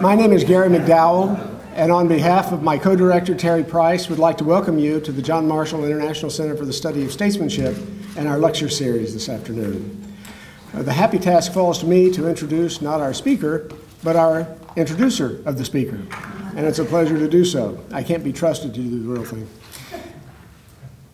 My name is Gary McDowell, and on behalf of my co-director, Terry Price, would like to welcome you to the John Marshall International Center for the Study of Statesmanship and our lecture series this afternoon. The happy task falls to me to introduce not our speaker, but our introducer of the speaker, and it's a pleasure to do so. I can't be trusted to do the real thing.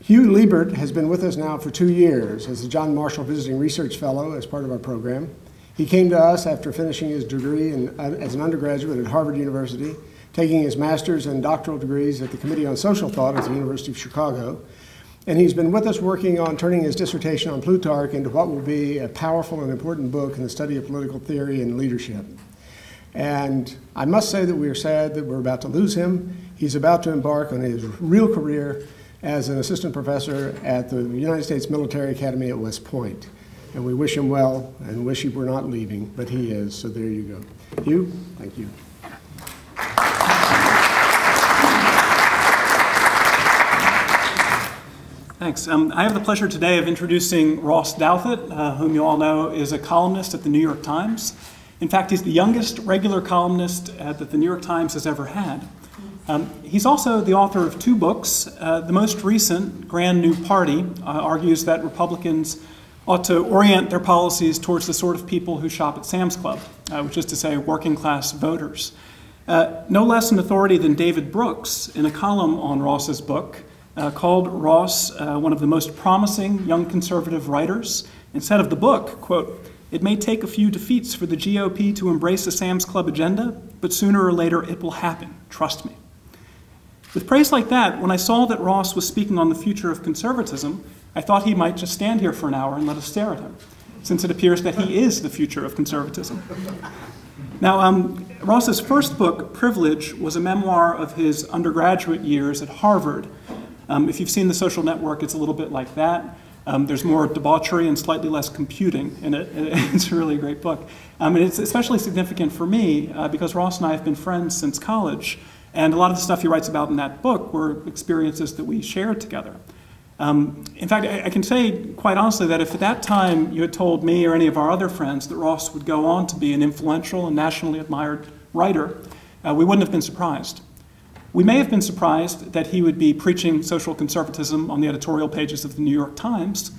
Hugh Liebert has been with us now for 2 years as the John Marshall Visiting Research Fellow as part of our program. He came to us after finishing his degree as an undergraduate at Harvard University, taking his master's and doctoral degrees at the Committee on Social Thought at the University of Chicago. And he's been with us working on turning his dissertation on Plutarch into what will be a powerful and important book in the study of political theory and leadership. And I must say that we are sad that we're about to lose him. He's about to embark on his real career as an assistant professor at the United States Military Academy at West Point. And we wish him well and wish he were not leaving, but he is, so there you go. Hugh, thank you. Thanks. I have the pleasure today of introducing Ross Douthat, whom you all know is a columnist at the New York Times. In fact, he's the youngest regular columnist that the New York Times has ever had. He's also the author of 2 books. The most recent, Grand New Party, argues that Republicans ought to orient their policies towards the sort of people who shop at Sam's Club, which is to say working class voters. No less an authority than David Brooks, in a column on Ross's book, called Ross one of the most promising young conservative writers, and said of the book, quote, "It may take a few defeats for the GOP to embrace a Sam's Club agenda, but sooner or later it will happen, trust me." With praise like that, when I saw that Ross was speaking on the future of conservatism, I thought he might just stand here for an hour and let us stare at him, since it appears that he is the future of conservatism. Now, Ross's first book, Privilege, was a memoir of his undergraduate years at Harvard. If you've seen The Social Network, it's a little bit like that. There's more debauchery and slightly less computing in it. It's a really great book. And it's especially significant for me because Ross and I have been friends since college, and a lot of the stuff he writes about in that book were experiences that we shared together. In fact, I can say quite honestly that if at that time you had told me or any of our other friends that Ross would go on to be an influential and nationally admired writer, we wouldn't have been surprised. We may have been surprised that he would be preaching social conservatism on the editorial pages of the New York Times,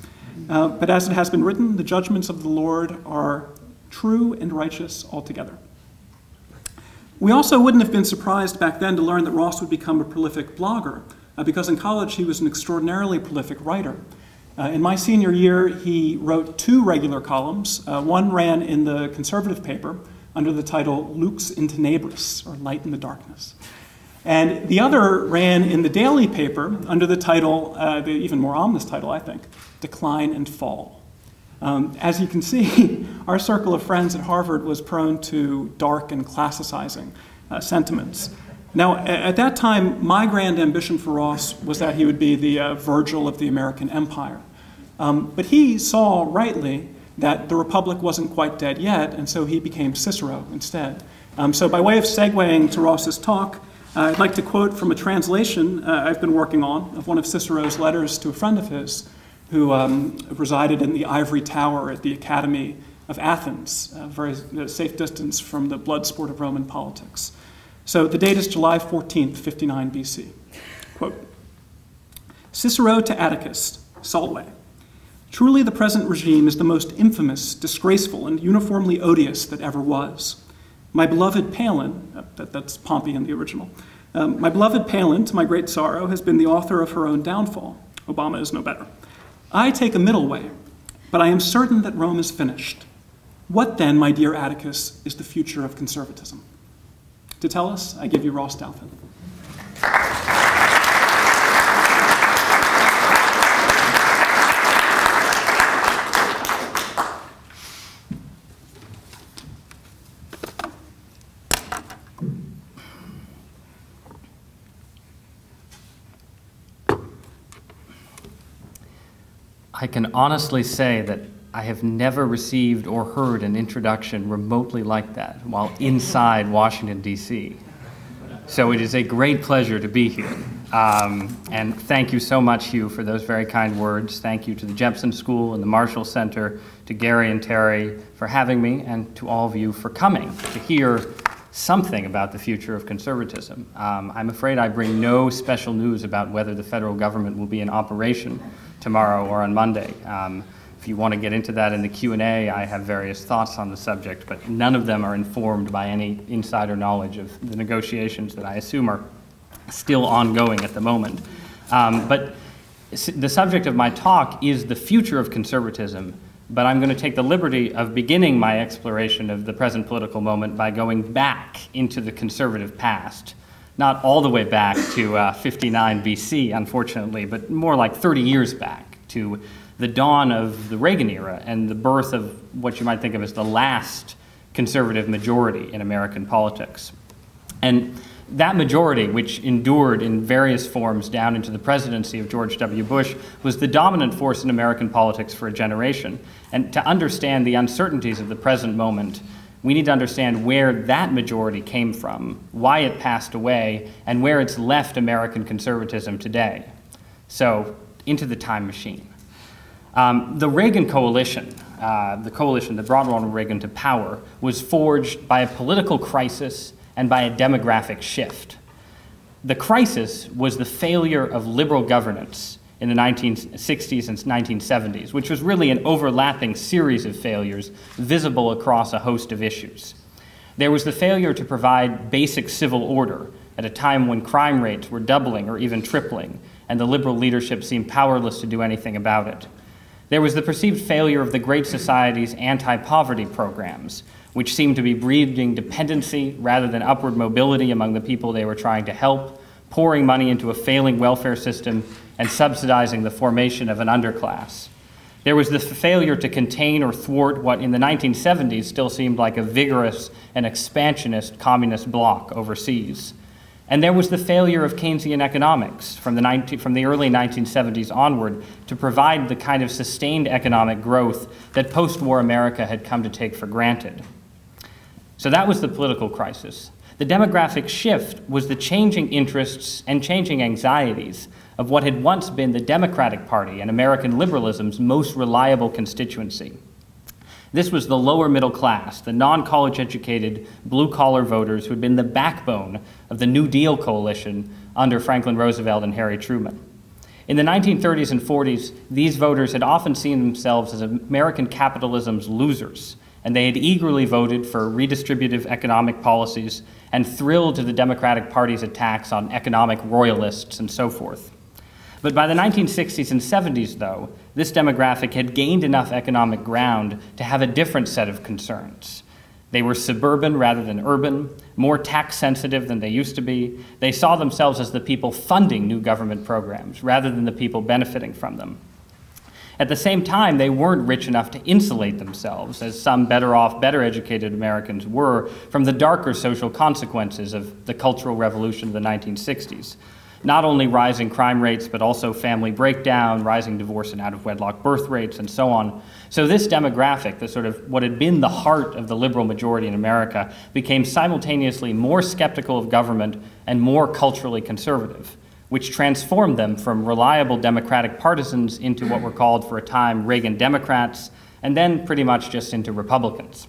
but as it has been written, the judgments of the Lord are true and righteous altogether. We also wouldn't have been surprised back then to learn that Ross would become a prolific blogger, because in college he was an extraordinarily prolific writer. In my senior year, he wrote 2 regular columns. One ran in the conservative paper under the title Lux in Tenebris, or Light in the Darkness. And the other ran in the daily paper under the title, the even more ominous title, I think, Decline and Fall. As you can see, our circle of friends at Harvard was prone to dark and classicizing sentiments. Now, at that time, my grand ambition for Ross was that he would be the Virgil of the American Empire. But he saw rightly that the Republic wasn't quite dead yet, and so he became Cicero instead. So by way of segueing to Ross's talk, I'd like to quote from a translation I've been working on of one of Cicero's letters to a friend of his who resided in the ivory tower at the Academy of Athens, a very safe distance from the blood sport of Roman politics. So the date is July 14th, 59 BC. Quote, "Cicero to Atticus, Saltway. Truly the present regime is the most infamous, disgraceful, and uniformly odious that ever was. My beloved Palin," that's Pompey in the original, "my beloved Palin, to my great sorrow, has been the author of her own downfall. Obama is no better. I take a middle way, but I am certain that Rome is finished. What then, my dear Atticus, is the future of conservatism?" To tell us, I give you Ross Douthat. I can honestly say that I have never received or heard an introduction remotely like that while inside Washington, D.C. So it is a great pleasure to be here. And thank you so much, Hugh, for those very kind words. Thank you to the Jepson School and the Marshall Center, to Gary and Terry for having me, and to all of you for coming to hear something about the future of conservatism. I'm afraid I bring no special news about whether the federal government will be in operation tomorrow or on Monday. If you want to get into that in the Q&A, I have various thoughts on the subject, but none of them are informed by any insider knowledge of the negotiations that I assume are still ongoing at the moment. But the subject of my talk is the future of conservatism, but I'm going to take the liberty of beginning my exploration of the present political moment by going back into the conservative past. Not all the way back to 59 BC, unfortunately, but more like 30 years back to the dawn of the Reagan era and the birth of what you might think of as the last conservative majority in American politics. And that majority, which endured in various forms down into the presidency of George W. Bush, was the dominant force in American politics for a generation. And to understand the uncertainties of the present moment, we need to understand where that majority came from, why it passed away, and where it's left American conservatism today. So, into the time machine. The Reagan Coalition, the coalition that brought Ronald Reagan to power, was forged by a political crisis and by a demographic shift. The crisis was the failure of liberal governance in the 1960s and 1970s, which was really an overlapping series of failures visible across a host of issues. There was the failure to provide basic civil order at a time when crime rates were doubling or even tripling, and the liberal leadership seemed powerless to do anything about it. There was the perceived failure of the Great Society's anti-poverty programs, which seemed to be breeding dependency rather than upward mobility among the people they were trying to help, pouring money into a failing welfare system and subsidizing the formation of an underclass. There was the failure to contain or thwart what in the 1970s still seemed like a vigorous and expansionist communist bloc overseas. And there was the failure of Keynesian economics from the early 1970s onward to provide the kind of sustained economic growth that post-war America had come to take for granted. So that was the political crisis. The demographic shift was the changing interests and changing anxieties of what had once been the Democratic Party and American liberalism's most reliable constituency. This was the lower middle class, the non-college educated, blue-collar voters who had been the backbone of the New Deal coalition under Franklin Roosevelt and Harry Truman. In the 1930s and 40s, these voters had often seen themselves as American capitalism's losers, and they had eagerly voted for redistributive economic policies and thrilled to the Democratic Party's attacks on economic royalists and so forth. But by the 1960s and 70s, though, this demographic had gained enough economic ground to have a different set of concerns. They were suburban rather than urban, more tax sensitive than they used to be. They saw themselves as the people funding new government programs rather than the people benefiting from them. At the same time, they weren't rich enough to insulate themselves, as some better off, better educated Americans were, from the darker social consequences of the Cultural Revolution of the 1960s. Not only rising crime rates, but also family breakdown, rising divorce and out-of-wedlock birth rates, and so on. So this demographic, the sort of what had been the heart of the liberal majority in America, became simultaneously more skeptical of government and more culturally conservative, which transformed them from reliable Democratic partisans into what were called for a time Reagan Democrats, and then pretty much just into Republicans.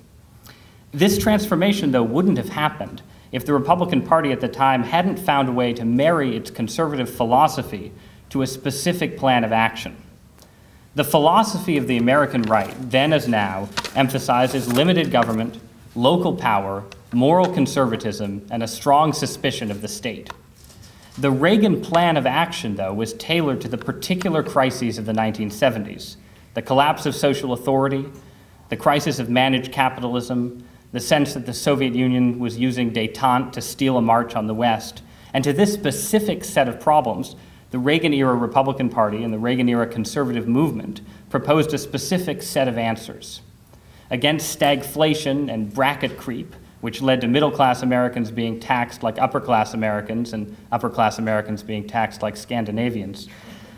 This transformation, though, wouldn't have happened if the Republican Party at the time hadn't found a way to marry its conservative philosophy to a specific plan of action. The philosophy of the American right, then as now, emphasizes limited government, local power, moral conservatism, and a strong suspicion of the state. The Reagan plan of action, though, was tailored to the particular crises of the 1970s, the collapse of social authority, the crisis of managed capitalism, the sense that the Soviet Union was using détente to steal a march on the West. And to this specific set of problems, the Reagan-era Republican Party and the Reagan-era conservative movement proposed a specific set of answers. Against stagflation and bracket creep, which led to middle-class Americans being taxed like upper-class Americans and upper-class Americans being taxed like Scandinavians,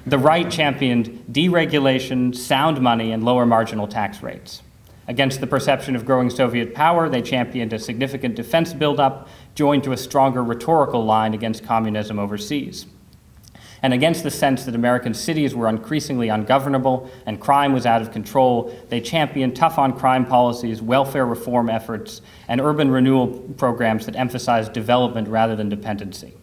the right championed deregulation, sound money, and lower marginal tax rates. Against the perception of growing Soviet power, they championed a significant defense buildup, joined to a stronger rhetorical line against communism overseas. And against the sense that American cities were increasingly ungovernable and crime was out of control, they championed tough-on-crime policies, welfare reform efforts, and urban renewal programs that emphasized development rather than dependency.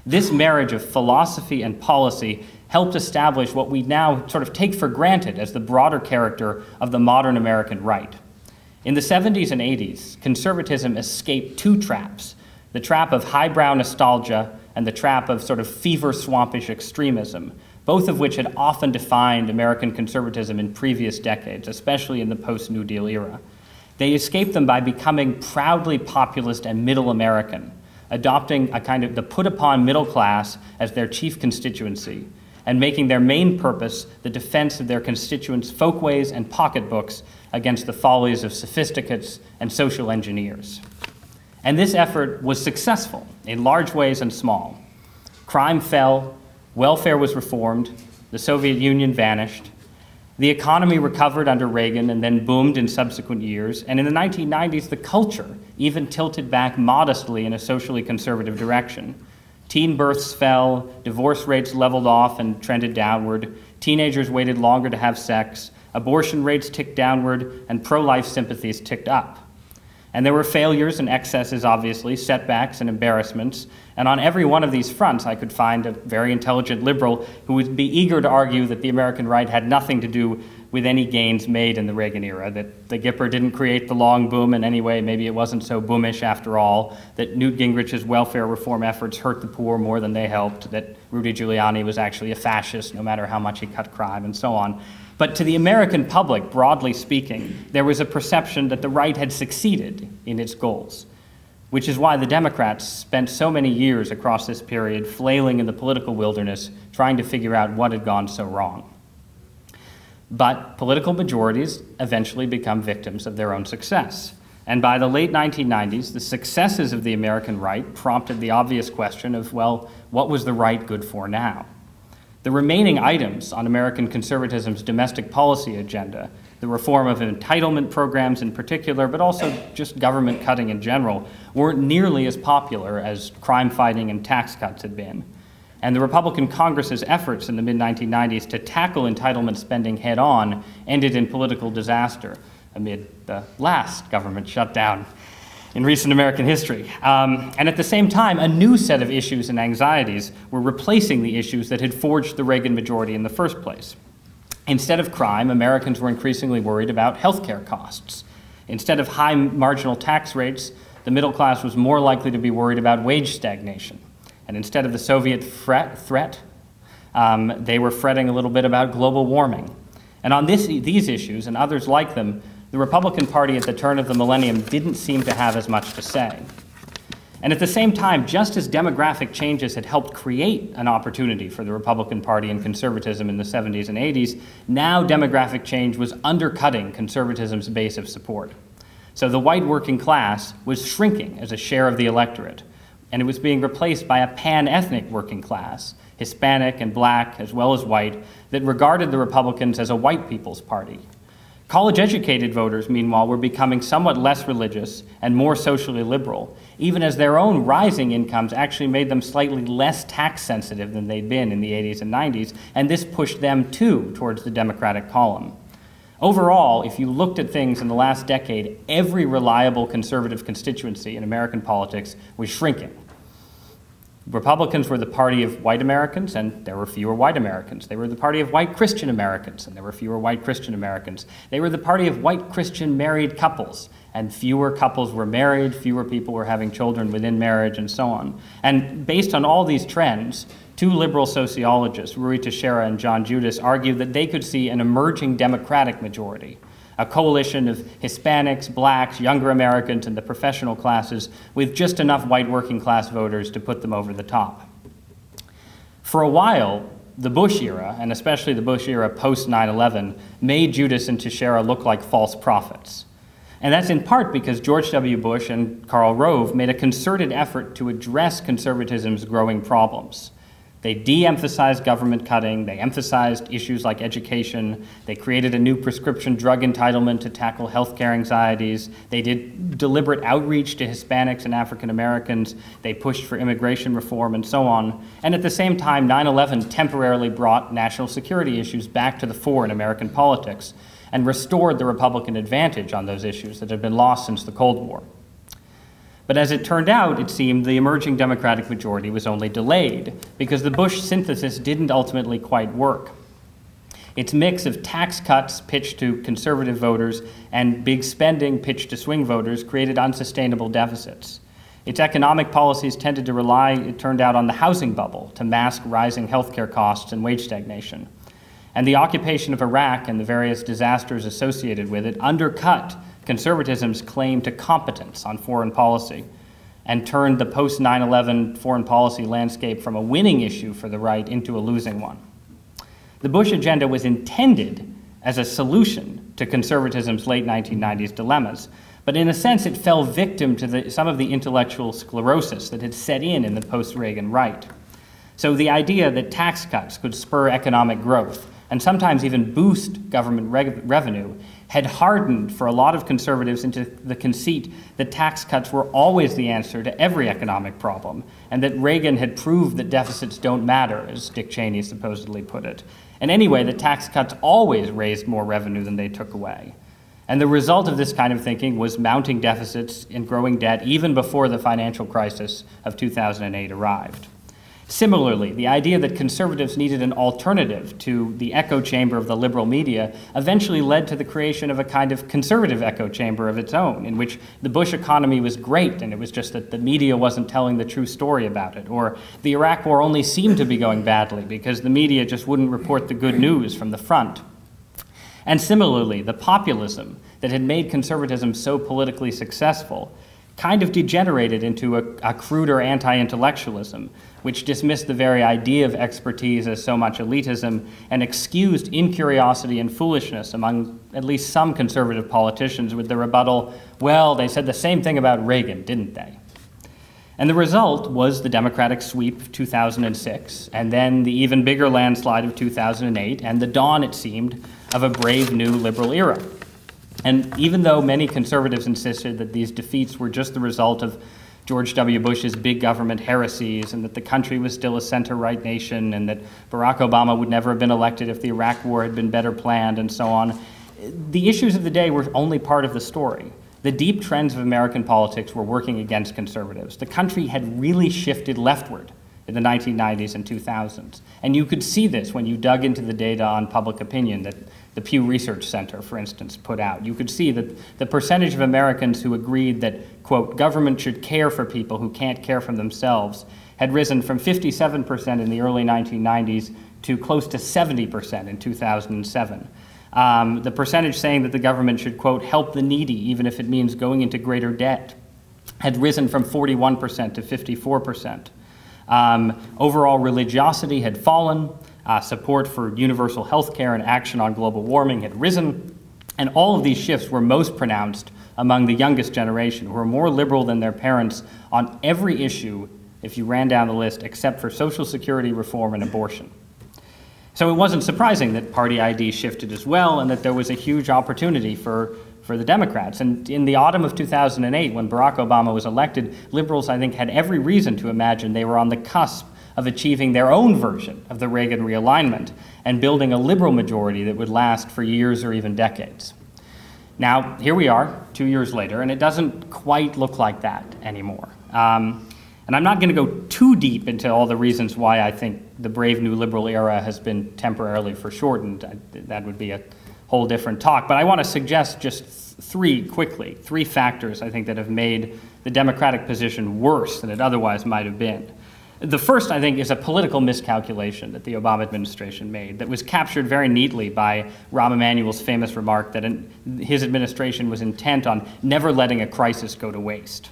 This marriage of philosophy and policy helped establish what we now sort of take for granted as the broader character of the modern American right. In the 70s and 80s, conservatism escaped two traps: the trap of highbrow nostalgia and the trap of sort of fever swampish extremism, both of which had often defined American conservatism in previous decades, especially in the post-New Deal era. They escaped them by becoming proudly populist and middle American, adopting a kind of the put-upon middle class as their chief constituency, and making their main purpose the defense of their constituents' folkways and pocketbooks against the follies of sophisticates and social engineers. And this effort was successful in large ways and small. Crime fell, welfare was reformed, the Soviet Union vanished, the economy recovered under Reagan and then boomed in subsequent years, and in the 1990s, the culture even tilted back modestly in a socially conservative direction. Teen births fell, divorce rates leveled off and trended downward, teenagers waited longer to have sex, abortion rates ticked downward, and pro-life sympathies ticked up. And there were failures and excesses, obviously, setbacks and embarrassments, and on every one of these fronts I could find a very intelligent liberal who would be eager to argue that the American right had nothing to do with any gains made in the Reagan era, that the Gipper didn't create the long boom in any way, maybe it wasn't so boomish after all, that Newt Gingrich's welfare reform efforts hurt the poor more than they helped, that Rudy Giuliani was actually a fascist no matter how much he cut crime, and so on. But to the American public, broadly speaking, there was a perception that the right had succeeded in its goals, which is why the Democrats spent so many years across this period flailing in the political wilderness, trying to figure out what had gone so wrong. But political majorities eventually become victims of their own success. And by the late 1990s, the successes of the American right prompted the obvious question of, well, what was the right good for now? The remaining items on American conservatism's domestic policy agenda, the reform of entitlement programs in particular, but also just government cutting in general, weren't nearly as popular as crime fighting and tax cuts had been. And the Republican Congress's efforts in the mid-1990s to tackle entitlement spending head-on ended in political disaster amid the last government shutdown in recent American history. And at the same time, a new set of issues and anxieties were replacing the issues that had forged the Reagan majority in the first place. Instead of crime, Americans were increasingly worried about healthcare costs. Instead of high marginal tax rates, the middle class was more likely to be worried about wage stagnation. And instead of the Soviet threat, they were fretting a little bit about global warming. And on these issues and others like them, the Republican Party at the turn of the millennium didn't seem to have as much to say. And at the same time, just as demographic changes had helped create an opportunity for the Republican Party and conservatism in the 70s and 80s, now demographic change was undercutting conservatism's base of support. So the white working class was shrinking as a share of the electorate, and it was being replaced by a pan-ethnic working class, Hispanic and black as well as white, that regarded the Republicans as a white people's party. College-educated voters, meanwhile, were becoming somewhat less religious and more socially liberal, even as their own rising incomes actually made them slightly less tax-sensitive than they'd been in the 80s and 90s, and this pushed them, too, towards the Democratic column. Overall, if you looked at things in the last decade, every reliable conservative constituency in American politics was shrinking. Republicans were the party of white Americans, and there were fewer white Americans. They were the party of white Christian Americans, and there were fewer white Christian Americans. They were the party of white Christian married couples, and fewer couples were married, fewer people were having children within marriage, and so on. And based on all these trends, two liberal sociologists, Rui Teixeira and John Judas, argued that they could see an emerging Democratic majority, a coalition of Hispanics, blacks, younger Americans, and the professional classes with just enough white working class voters to put them over the top. For a while, the Bush era, and especially the Bush era post 9/11, made Judas and Teixeira look like false prophets. And that's in part because George W. Bush and Karl Rove made a concerted effort to address conservatism's growing problems. They de-emphasized government cutting, they emphasized issues like education, they created a new prescription drug entitlement to tackle healthcare anxieties, they did deliberate outreach to Hispanics and African Americans, they pushed for immigration reform and so on. And at the same time, 9/11 temporarily brought national security issues back to the fore in American politics and restored the Republican advantage on those issues that had been lost since the Cold War. But as it turned out, it seemed the emerging Democratic majority was only delayed because the Bush synthesis didn't ultimately quite work. Its mix of tax cuts pitched to conservative voters and big spending pitched to swing voters created unsustainable deficits. Its economic policies tended to rely, it turned out, on the housing bubble to mask rising healthcare costs and wage stagnation. And the occupation of Iraq and the various disasters associated with it undercut conservatism's claim to competence on foreign policy and turned the post-9/11 foreign policy landscape from a winning issue for the right into a losing one. The Bush agenda was intended as a solution to conservatism's late 1990s dilemmas, but in a sense it fell victim to some of the intellectual sclerosis that had set in the post-Reagan right. So the idea that tax cuts could spur economic growth and sometimes even boost government revenue had hardened for a lot of conservatives into the conceit that tax cuts were always the answer to every economic problem, and that Reagan had proved that deficits don't matter, as Dick Cheney supposedly put it. And anyway, that tax cuts always raised more revenue than they took away. And the result of this kind of thinking was mounting deficits and growing debt even before the financial crisis of 2008 arrived. Similarly, the idea that conservatives needed an alternative to the echo chamber of the liberal media eventually led to the creation of a kind of conservative echo chamber of its own, in which the Bush economy was great and it was just that the media wasn't telling the true story about it, or the Iraq War only seemed to be going badly because the media just wouldn't report the good news from the front. And similarly, the populism that had made conservatism so politically successful kind of degenerated into a cruder anti-intellectualism, which dismissed the very idea of expertise as so much elitism and excused incuriosity and foolishness among at least some conservative politicians with the rebuttal, well, they said the same thing about Reagan, didn't they? And the result was the Democratic sweep of 2006, and then the even bigger landslide of 2008, and the dawn, it seemed, of a brave new liberal era. And even though many conservatives insisted that these defeats were just the result of George W. Bush's big government heresies and that the country was still a center-right nation and that Barack Obama would never have been elected if the Iraq War had been better planned and so on, the issues of the day were only part of the story. The deep trends of American politics were working against conservatives. The country had really shifted leftward in the 1990s and 2000s. And you could see this when you dug into the data on public opinion that the Pew Research Center, for instance, put out. You could see that the percentage of Americans who agreed that, quote, government should care for people who can't care for themselves had risen from 57% in the early 1990s to close to 70% in 2007. The percentage saying that the government should, quote, help the needy even if it means going into greater debt had risen from 41% to 54%. Overall religiosity had fallen, support for universal health care and action on global warming had risen, and all of these shifts were most pronounced among the youngest generation, who were more liberal than their parents on every issue, if you ran down the list, except for Social Security reform and abortion. So it wasn't surprising that party ID shifted as well, and that there was a huge opportunity for the Democrats. And in the autumn of 2008, when Barack Obama was elected, liberals, I think, had every reason to imagine they were on the cusp of achieving their own version of the Reagan realignment and building a liberal majority that would last for years or even decades. Now, here we are, 2 years later, and it doesn't quite look like that anymore. And I'm not going to go too deep into all the reasons why I think the brave new liberal era has been temporarily foreshortened. That would be a whole different talk. But I want to suggest just three factors, I think, that have made the Democratic position worse than it otherwise might have been. The first, I think, is a political miscalculation that the Obama administration made that was captured very neatly by Rahm Emanuel's famous remark that his administration was intent on never letting a crisis go to waste.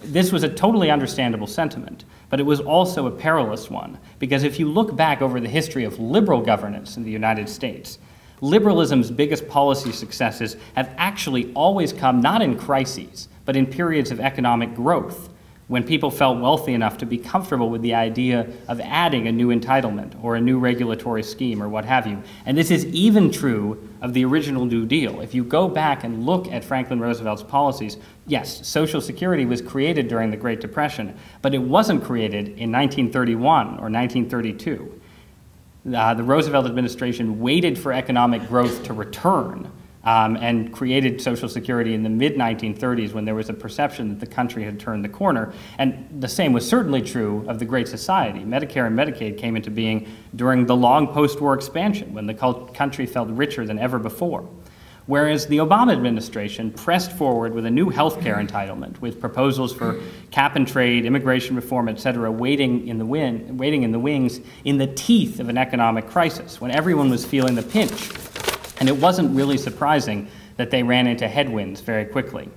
This was a totally understandable sentiment, but it was also a perilous one, because if you look back over the history of liberal governance in the United States, liberalism's biggest policy successes have actually always come not in crises, but in periods of economic growth, when people felt wealthy enough to be comfortable with the idea of adding a new entitlement or a new regulatory scheme or what have you. And this is even true of the original New Deal. If you go back and look at Franklin Roosevelt's policies, yes, Social Security was created during the Great Depression, but it wasn't created in 1931 or 1932. The Roosevelt administration waited for economic growth to return and created Social Security in the mid-1930s when there was a perception that the country had turned the corner. And the same was certainly true of the Great Society. Medicare and Medicaid came into being during the long post-war expansion when the country felt richer than ever before. Whereas the Obama administration pressed forward with a new health care entitlement, with proposals for cap and trade, immigration reform, et cetera, waiting in the wings in the teeth of an economic crisis, when everyone was feeling the pinch. And it wasn't really surprising that they ran into headwinds very quickly.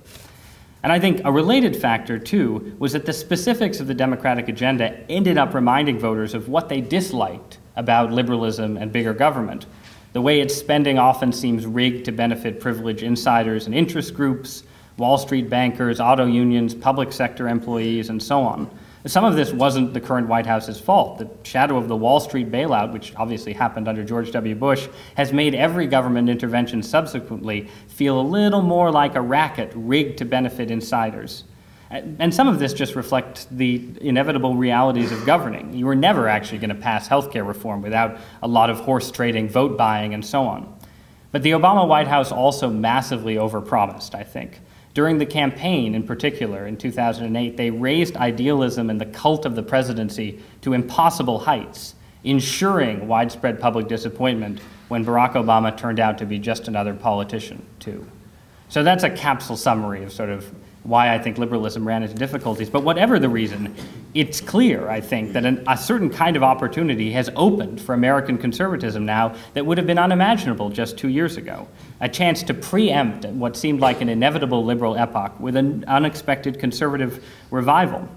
And I think a related factor, too, was that the specifics of the Democratic agenda ended up reminding voters of what they disliked about liberalism and bigger government. The way its spending often seems rigged to benefit privileged insiders and interest groups, Wall Street bankers, auto unions, public sector employees, and so on. Some of this wasn't the current White House's fault. The shadow of the Wall Street bailout, which obviously happened under George W. Bush, has made every government intervention subsequently feel a little more like a racket rigged to benefit insiders. And some of this just reflects the inevitable realities of governing. You were never actually going to pass health care reform without a lot of horse trading, vote buying, and so on. But the Obama White House also massively overpromised, I think. During the campaign, in particular, in 2008, they raised idealism and the cult of the presidency to impossible heights, ensuring widespread public disappointment when Barack Obama turned out to be just another politician, too. So that's a capsule summary of sort of why I think liberalism ran into difficulties. But whatever the reason, it's clear, I think, that a certain kind of opportunity has opened for American conservatism now that would have been unimaginable just 2 years ago. A chance to preempt what seemed like an inevitable liberal epoch with an unexpected conservative revival.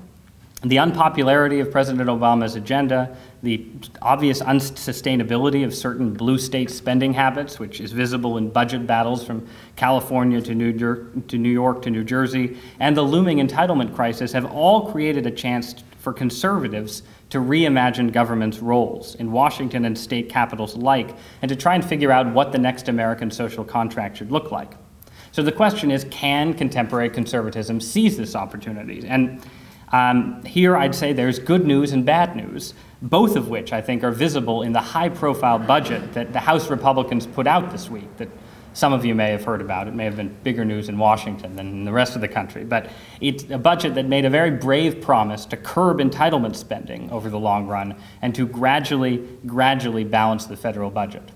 The unpopularity of President Obama's agenda, the obvious unsustainability of certain blue state spending habits, which is visible in budget battles from California to New York to New Jersey, and the looming entitlement crisis have all created a chance for conservatives to reimagine government's roles in Washington and state capitals alike, and to try and figure out what the next American social contract should look like. So the question is, can contemporary conservatism seize this opportunity? And here I'd say there's good news and bad news, both of which I think are visible in the high-profile budget that the House Republicans put out this week that some of you may have heard about. It may have been bigger news in Washington than in the rest of the country, but it's a budget that made a very brave promise to curb entitlement spending over the long run and to gradually balance the federal budget.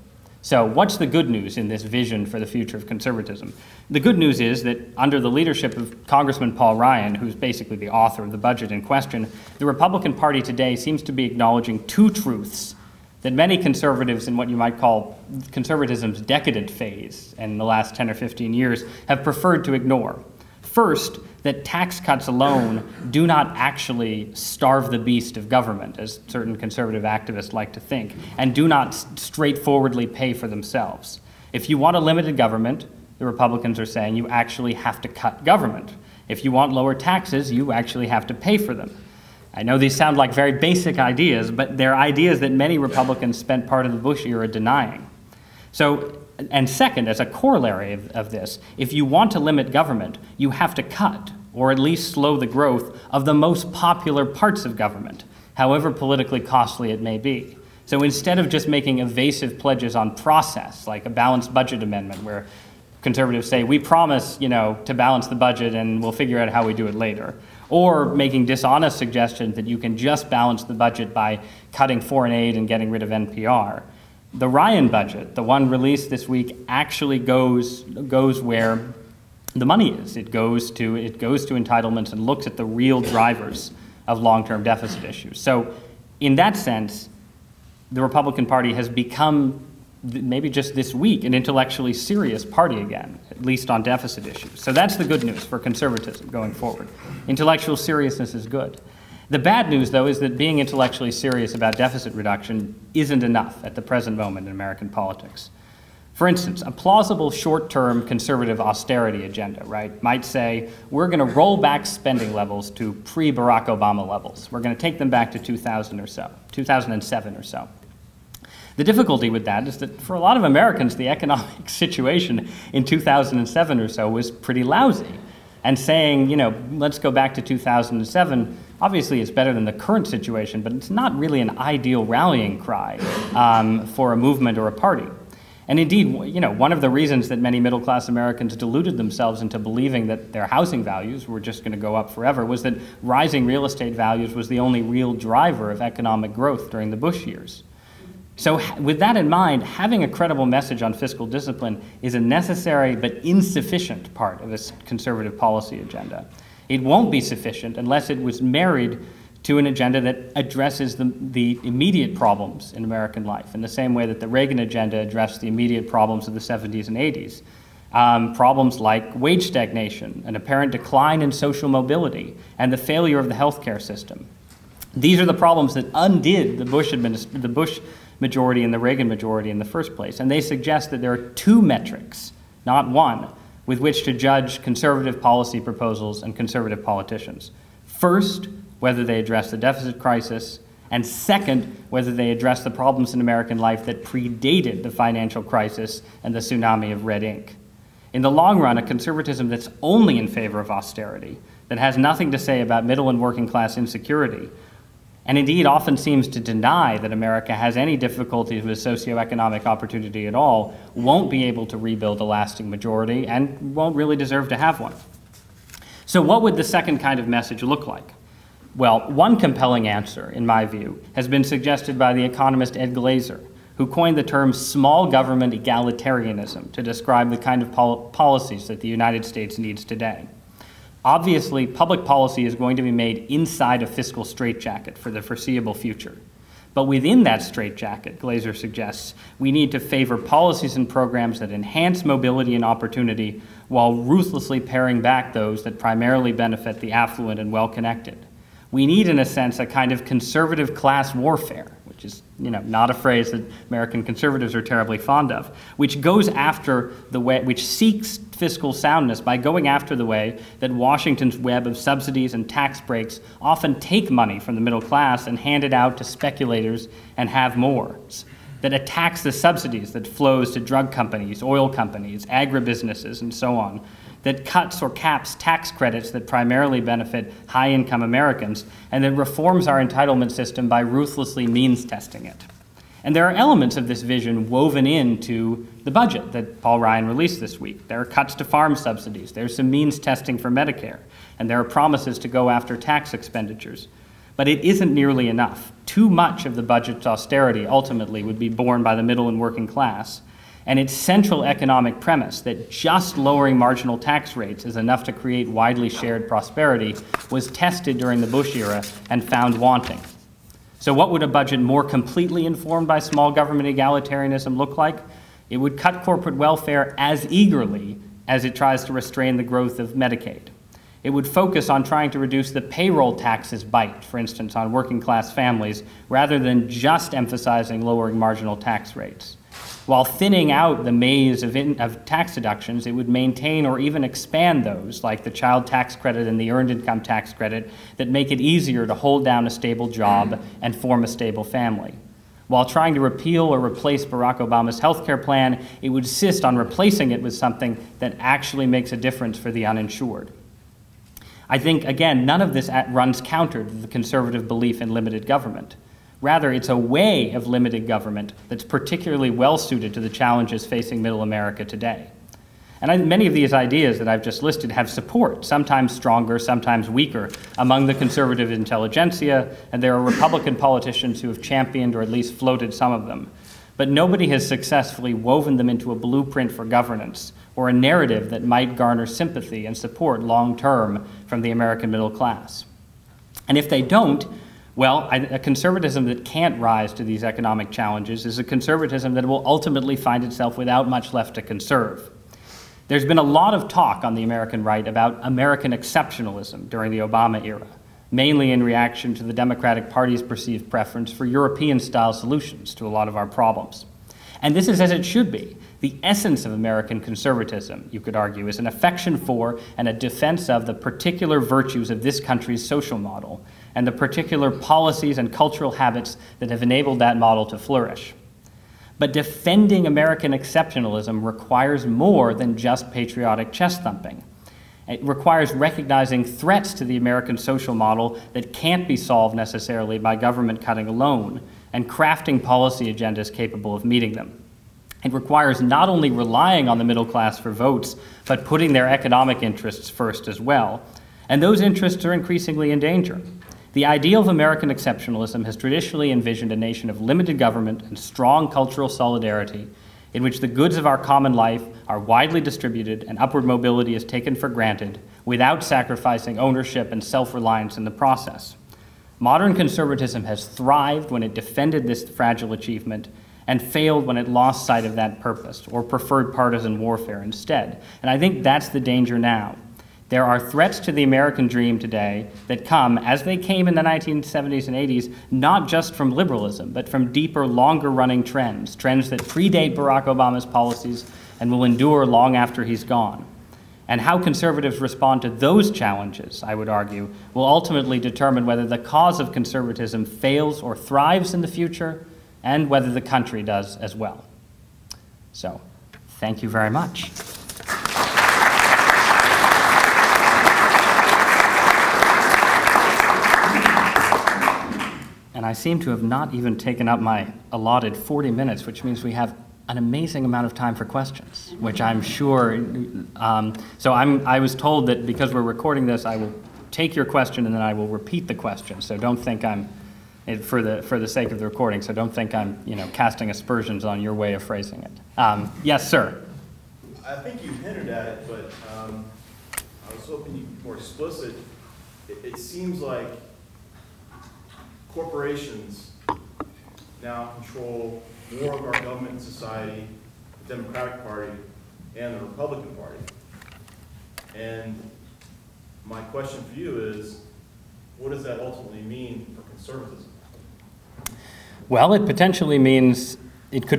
So what's the good news in this vision for the future of conservatism? The good news is that under the leadership of Congressman Paul Ryan, who's basically the author of the budget in question, the Republican Party today seems to be acknowledging two truths that many conservatives in what you might call conservatism's decadent phase in the last 10 or 15 years have preferred to ignore. First, that tax cuts alone do not actually starve the beast of government, as certain conservative activists like to think, and do not straightforwardly pay for themselves. If you want a limited government, the Republicans are saying you actually have to cut government. If you want lower taxes, you actually have to pay for them. I know these sound like very basic ideas, but they're ideas that many Republicans spent part of the Bush era denying. So, and second, as a corollary of this, if you want to limit government, you have to cut, or at least slow the growth of the most popular parts of government, however politically costly it may be. So instead of just making evasive pledges on process, like a balanced budget amendment where conservatives say, we promise, to balance the budget and we'll figure out how we do it later, or making dishonest suggestions that you can just balance the budget by cutting foreign aid and getting rid of NPR. The Ryan budget, the one released this week, actually goes where the money is. It goes to entitlements and looks at the real drivers of long-term deficit issues. So in that sense, the Republican Party has become, maybe just this week, an intellectually serious party again, at least on deficit issues. So that's the good news for conservatism going forward. Intellectual seriousness is good. The bad news, though, is that being intellectually serious about deficit reduction isn't enough at the present moment in American politics. For instance, a plausible short-term conservative austerity agenda, right, might say, we're going to roll back spending levels to pre-Barack Obama levels. We're going to take them back to 2007 or so. The difficulty with that is that for a lot of Americans, the economic situation in 2007 or so was pretty lousy. And saying, let's go back to 2007, obviously it's better than the current situation, but it's not really an ideal rallying cry for a movement or a party. And indeed, one of the reasons that many middle-class Americans deluded themselves into believing that their housing values were just going to go up forever was that rising real estate values was the only real driver of economic growth during the Bush years. So with that in mind, having a credible message on fiscal discipline is a necessary but insufficient part of a conservative policy agenda. It won't be sufficient unless it was married to an agenda that addresses the immediate problems in American life in the same way that the Reagan agenda addressed the immediate problems of the 70s and 80s. Problems like wage stagnation, an apparent decline in social mobility, and the failure of the healthcare system. These are the problems that undid the Bush majority and the Reagan majority in the first place. And they suggest that there are two metrics, not one, with which to judge conservative policy proposals and conservative politicians. First, whether they address the deficit crisis, and second, whether they address the problems in American life that predated the financial crisis and the tsunami of red ink. In the long run, a conservatism that's only in favor of austerity, that has nothing to say about middle and working class insecurity, and indeed often seems to deny that America has any difficulties with socioeconomic opportunity at all, won't be able to rebuild a lasting majority and won't really deserve to have one. So what would the second kind of message look like? Well, one compelling answer, in my view, has been suggested by the economist Ed Glaeser, who coined the term small government egalitarianism to describe the kind of policies that the United States needs today. Obviously, public policy is going to be made inside a fiscal straitjacket for the foreseeable future. But within that straitjacket, Glaeser suggests, we need to favor policies and programs that enhance mobility and opportunity while ruthlessly paring back those that primarily benefit the affluent and well-connected. We need, in a sense, a kind of conservative class warfare, which is, not a phrase that American conservatives are terribly fond of, which goes after the way, which seeks fiscal soundness by going after the way that Washington's web of subsidies and tax breaks often take money from the middle class and hand it out to speculators and have-mores, that attacks the subsidies that flows to drug companies, oil companies, agribusinesses, and so on, that cuts or caps tax credits that primarily benefit high-income Americans, and that reforms our entitlement system by ruthlessly means testing it. And there are elements of this vision woven into the budget that Paul Ryan released this week. There are cuts to farm subsidies, there's some means testing for Medicare, and there are promises to go after tax expenditures. But it isn't nearly enough. Too much of the budget's austerity ultimately would be borne by the middle and working class. And its central economic premise that just lowering marginal tax rates is enough to create widely shared prosperity was tested during the Bush era and found wanting. So what would a budget more completely informed by small government egalitarianism look like? It would cut corporate welfare as eagerly as it tries to restrain the growth of Medicaid. It would focus on trying to reduce the payroll taxes bite, for instance, on working class families, rather than just emphasizing lowering marginal tax rates. While thinning out the maze of tax deductions, it would maintain or even expand those, like the child tax credit and the earned income tax credit, that make it easier to hold down a stable job and form a stable family. While trying to repeal or replace Barack Obama's health care plan, it would insist on replacing it with something that actually makes a difference for the uninsured. I think, again, none of this runs counter to the conservative belief in limited government. Rather, it's a way of limited government that's particularly well-suited to the challenges facing middle America today. And many of these ideas that I've just listed have support, sometimes stronger, sometimes weaker, among the conservative intelligentsia, and there are Republican politicians who have championed or at least floated some of them. But nobody has successfully woven them into a blueprint for governance or a narrative that might garner sympathy and support long-term from the American middle class. And if they don't, well, a conservatism that can't rise to these economic challenges is a conservatism that will ultimately find itself without much left to conserve. There's been a lot of talk on the American right about American exceptionalism during the Obama era, mainly in reaction to the Democratic Party's perceived preference for European-style solutions to a lot of our problems. And this is as it should be. The essence of American conservatism, you could argue, is an affection for and a defense of the particular virtues of this country's social model and the particular policies and cultural habits that have enabled that model to flourish. But defending American exceptionalism requires more than just patriotic chest thumping. It requires recognizing threats to the American social model that can't be solved necessarily by government cutting alone, and crafting policy agendas capable of meeting them. It requires not only relying on the middle class for votes, but putting their economic interests first as well. And those interests are increasingly in danger. The ideal of American exceptionalism has traditionally envisioned a nation of limited government and strong cultural solidarity, in which the goods of our common life are widely distributed and upward mobility is taken for granted without sacrificing ownership and self-reliance in the process. Modern conservatism has thrived when it defended this fragile achievement and failed when it lost sight of that purpose or preferred partisan warfare instead. And I think that's the danger now. There are threats to the American dream today that come, as they came in the 1970s and 80s, not just from liberalism, but from deeper, longer-running trends that predate Barack Obama's policies and will endure long after he's gone. And how conservatives respond to those challenges, I would argue, will ultimately determine whether the cause of conservatism fails or thrives in the future, and whether the country does as well. So, thank you very much. And I seem to have not even taken up my allotted 40 minutes, which means we have an amazing amount of time for questions, which I'm sure, I was told that because we're recording this, I will take your question and then I will repeat the question. So don't think I'm, for the sake of the recording, so don't think I'm, casting aspersions on your way of phrasing it. Yes, sir. I think you hinted at it, but I was hoping you'd be more explicit. It seems like corporations now control more of our government and society, the Democratic Party and the Republican Party. And my question for you is, what does that ultimately mean for conservatism? Well, it could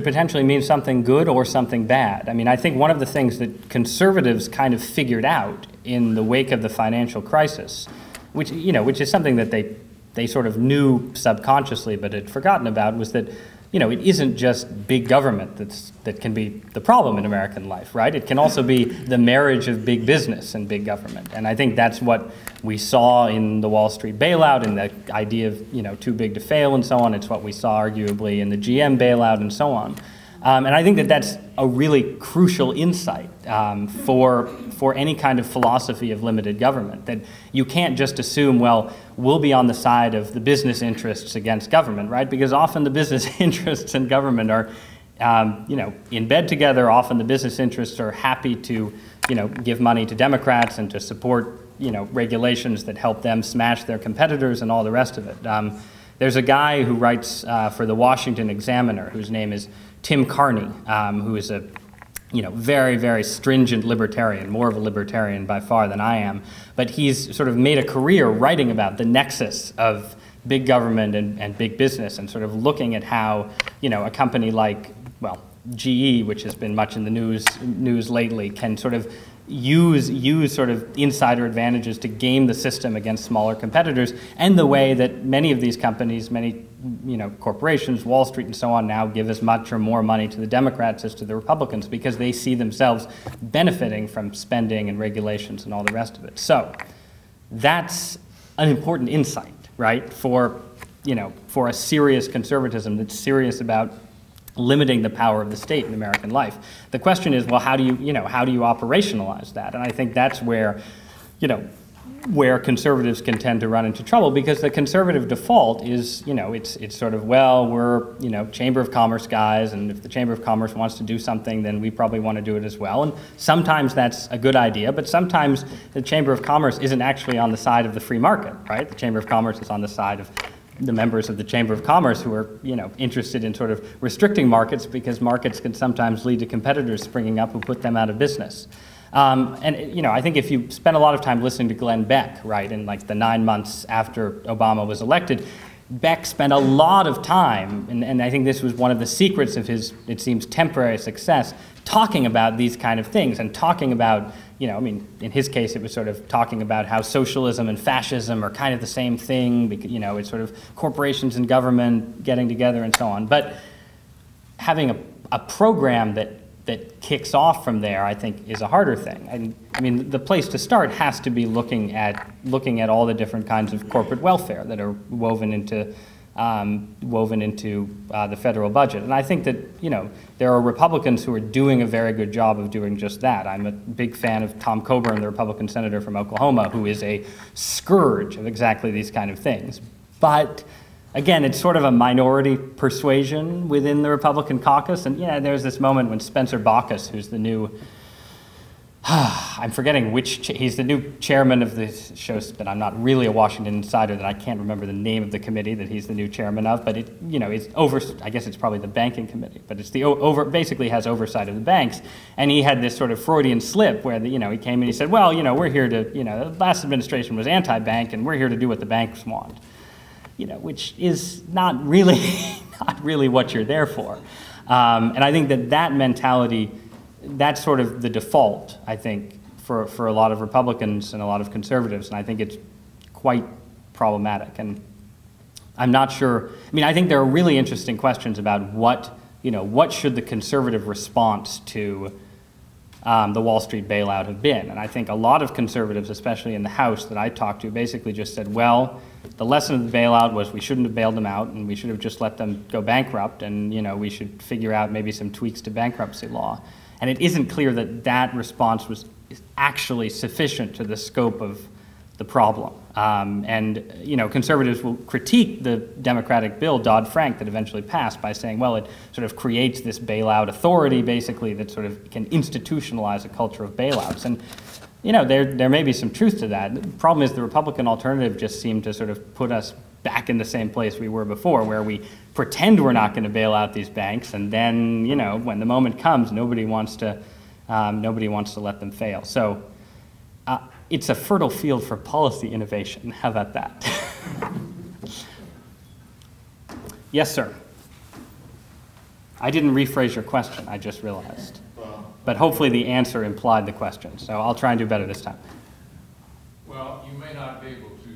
potentially mean something good or something bad. I mean, I think one of the things that conservatives kind of figured out in the wake of the financial crisis, which is something that they sort of knew subconsciously but had forgotten about, was that it isn't just big government that can be the problem in American life, right? It can also be the marriage of big business and big government. And I think that's what we saw in the Wall Street bailout and the idea of, too big to fail and so on. It's what we saw arguably in the GM bailout and so on. And I think that that's a really crucial insight for any kind of philosophy of limited government, that you can't just assume, well, we'll be on the side of the business interests against government, right? Because often the business interests and government are, in bed together. Often the business interests are happy to, give money to Democrats and to support, regulations that help them smash their competitors and all the rest of it. There's a guy who writes for the Washington Examiner, whose name is Tim Carney, who is a very, very stringent libertarian, more of a libertarian by far than I am, but he's sort of made a career writing about the nexus of big government and big business, and sort of looking at how, a company like, well, GE, which has been much in the news lately, can sort of use sort of insider advantages to game the system against smaller competitors, and the way that many of these companies, many corporations, Wall Street and so on, now give as much or more money to the Democrats as to the Republicans, because they see themselves benefiting from spending and regulations and all the rest of it. So that's an important insight, right, for a serious conservatism that's serious about limiting the power of the state in American life. The question is, well, how do you operationalize that? And I think that's where, where conservatives can tend to run into trouble, because the conservative default is, it's sort of, well, we're, Chamber of Commerce guys, and if the Chamber of Commerce wants to do something, then we probably want to do it as well. And sometimes that's a good idea, but sometimes the Chamber of Commerce isn't actually on the side of the free market, right? The Chamber of Commerce is on the side of the members of the Chamber of Commerce who are, interested in sort of restricting markets, because markets can sometimes lead to competitors springing up who put them out of business. I think if you spend a lot of time listening to Glenn Beck, right, in like the 9 months after Obama was elected, Beck spent a lot of time, and I think this was one of the secrets of his, it seems, temporary success, talking about these kind of things and talking about, you know, I mean, in his case, it was sort of talking about how socialism and fascism are kind of the same thing, because, you know, it's sort of corporations and government getting together and so on. But having a program that kicks off from there, I think, is a harder thing. And I mean, the place to start has to be looking at all the different kinds of corporate welfare that are woven into the federal budget. And I think that, you know, there are Republicans who are doing a very good job of doing just that. I'm a big fan of Tom Coburn, the Republican senator from Oklahoma, who is a scourge of exactly these kind of things. But again, it's sort of a minority persuasion within the Republican caucus. And yeah, there's this moment when Spencer Baucus, who's the new, I'm forgetting he's the new chairman of this show, but I'm not really a Washington insider, that I can't remember the name of the committee that he's the new chairman of, but it, you know, it's I guess it's probably the banking committee, but it's basically has oversight of the banks. And he had this sort of Freudian slip where, you know, he came and he said, well, you know, we're here to, you know, the last administration was anti-bank and we're here to do what the banks want. You know, which is not really what you're there for. And I think that mentality, that's sort of the default, I think, for a lot of Republicans and a lot of conservatives, and I think it's quite problematic. And I'm not sure, I mean, I think there are really interesting questions about what should the conservative response to the Wall Street bailout have been. And I think a lot of conservatives, especially in the House that I talked to, basically just said, well, the lesson of the bailout was we shouldn't have bailed them out and we should have just let them go bankrupt, and, you know, we should figure out maybe some tweaks to bankruptcy law. And it isn't clear that that response was actually sufficient to the scope of the problem. And, you know, conservatives will critique the Democratic bill, Dodd-Frank, that eventually passed by saying, well, it sort of creates this bailout authority, basically, that sort of can institutionalize a culture of bailouts. And, you know, there may be some truth to that. The problem is the Republican alternative just seemed to sort of put us back in the same place we were before, where we pretend we're not going to bail out these banks, and then, you know, when the moment comes, nobody wants to let them fail. So it's a fertile field for policy innovation. How about that? Yes, sir. I didn't rephrase your question, I just realized. But hopefully the answer implied the question, so I'll try and do better this time. Well, you may not be able to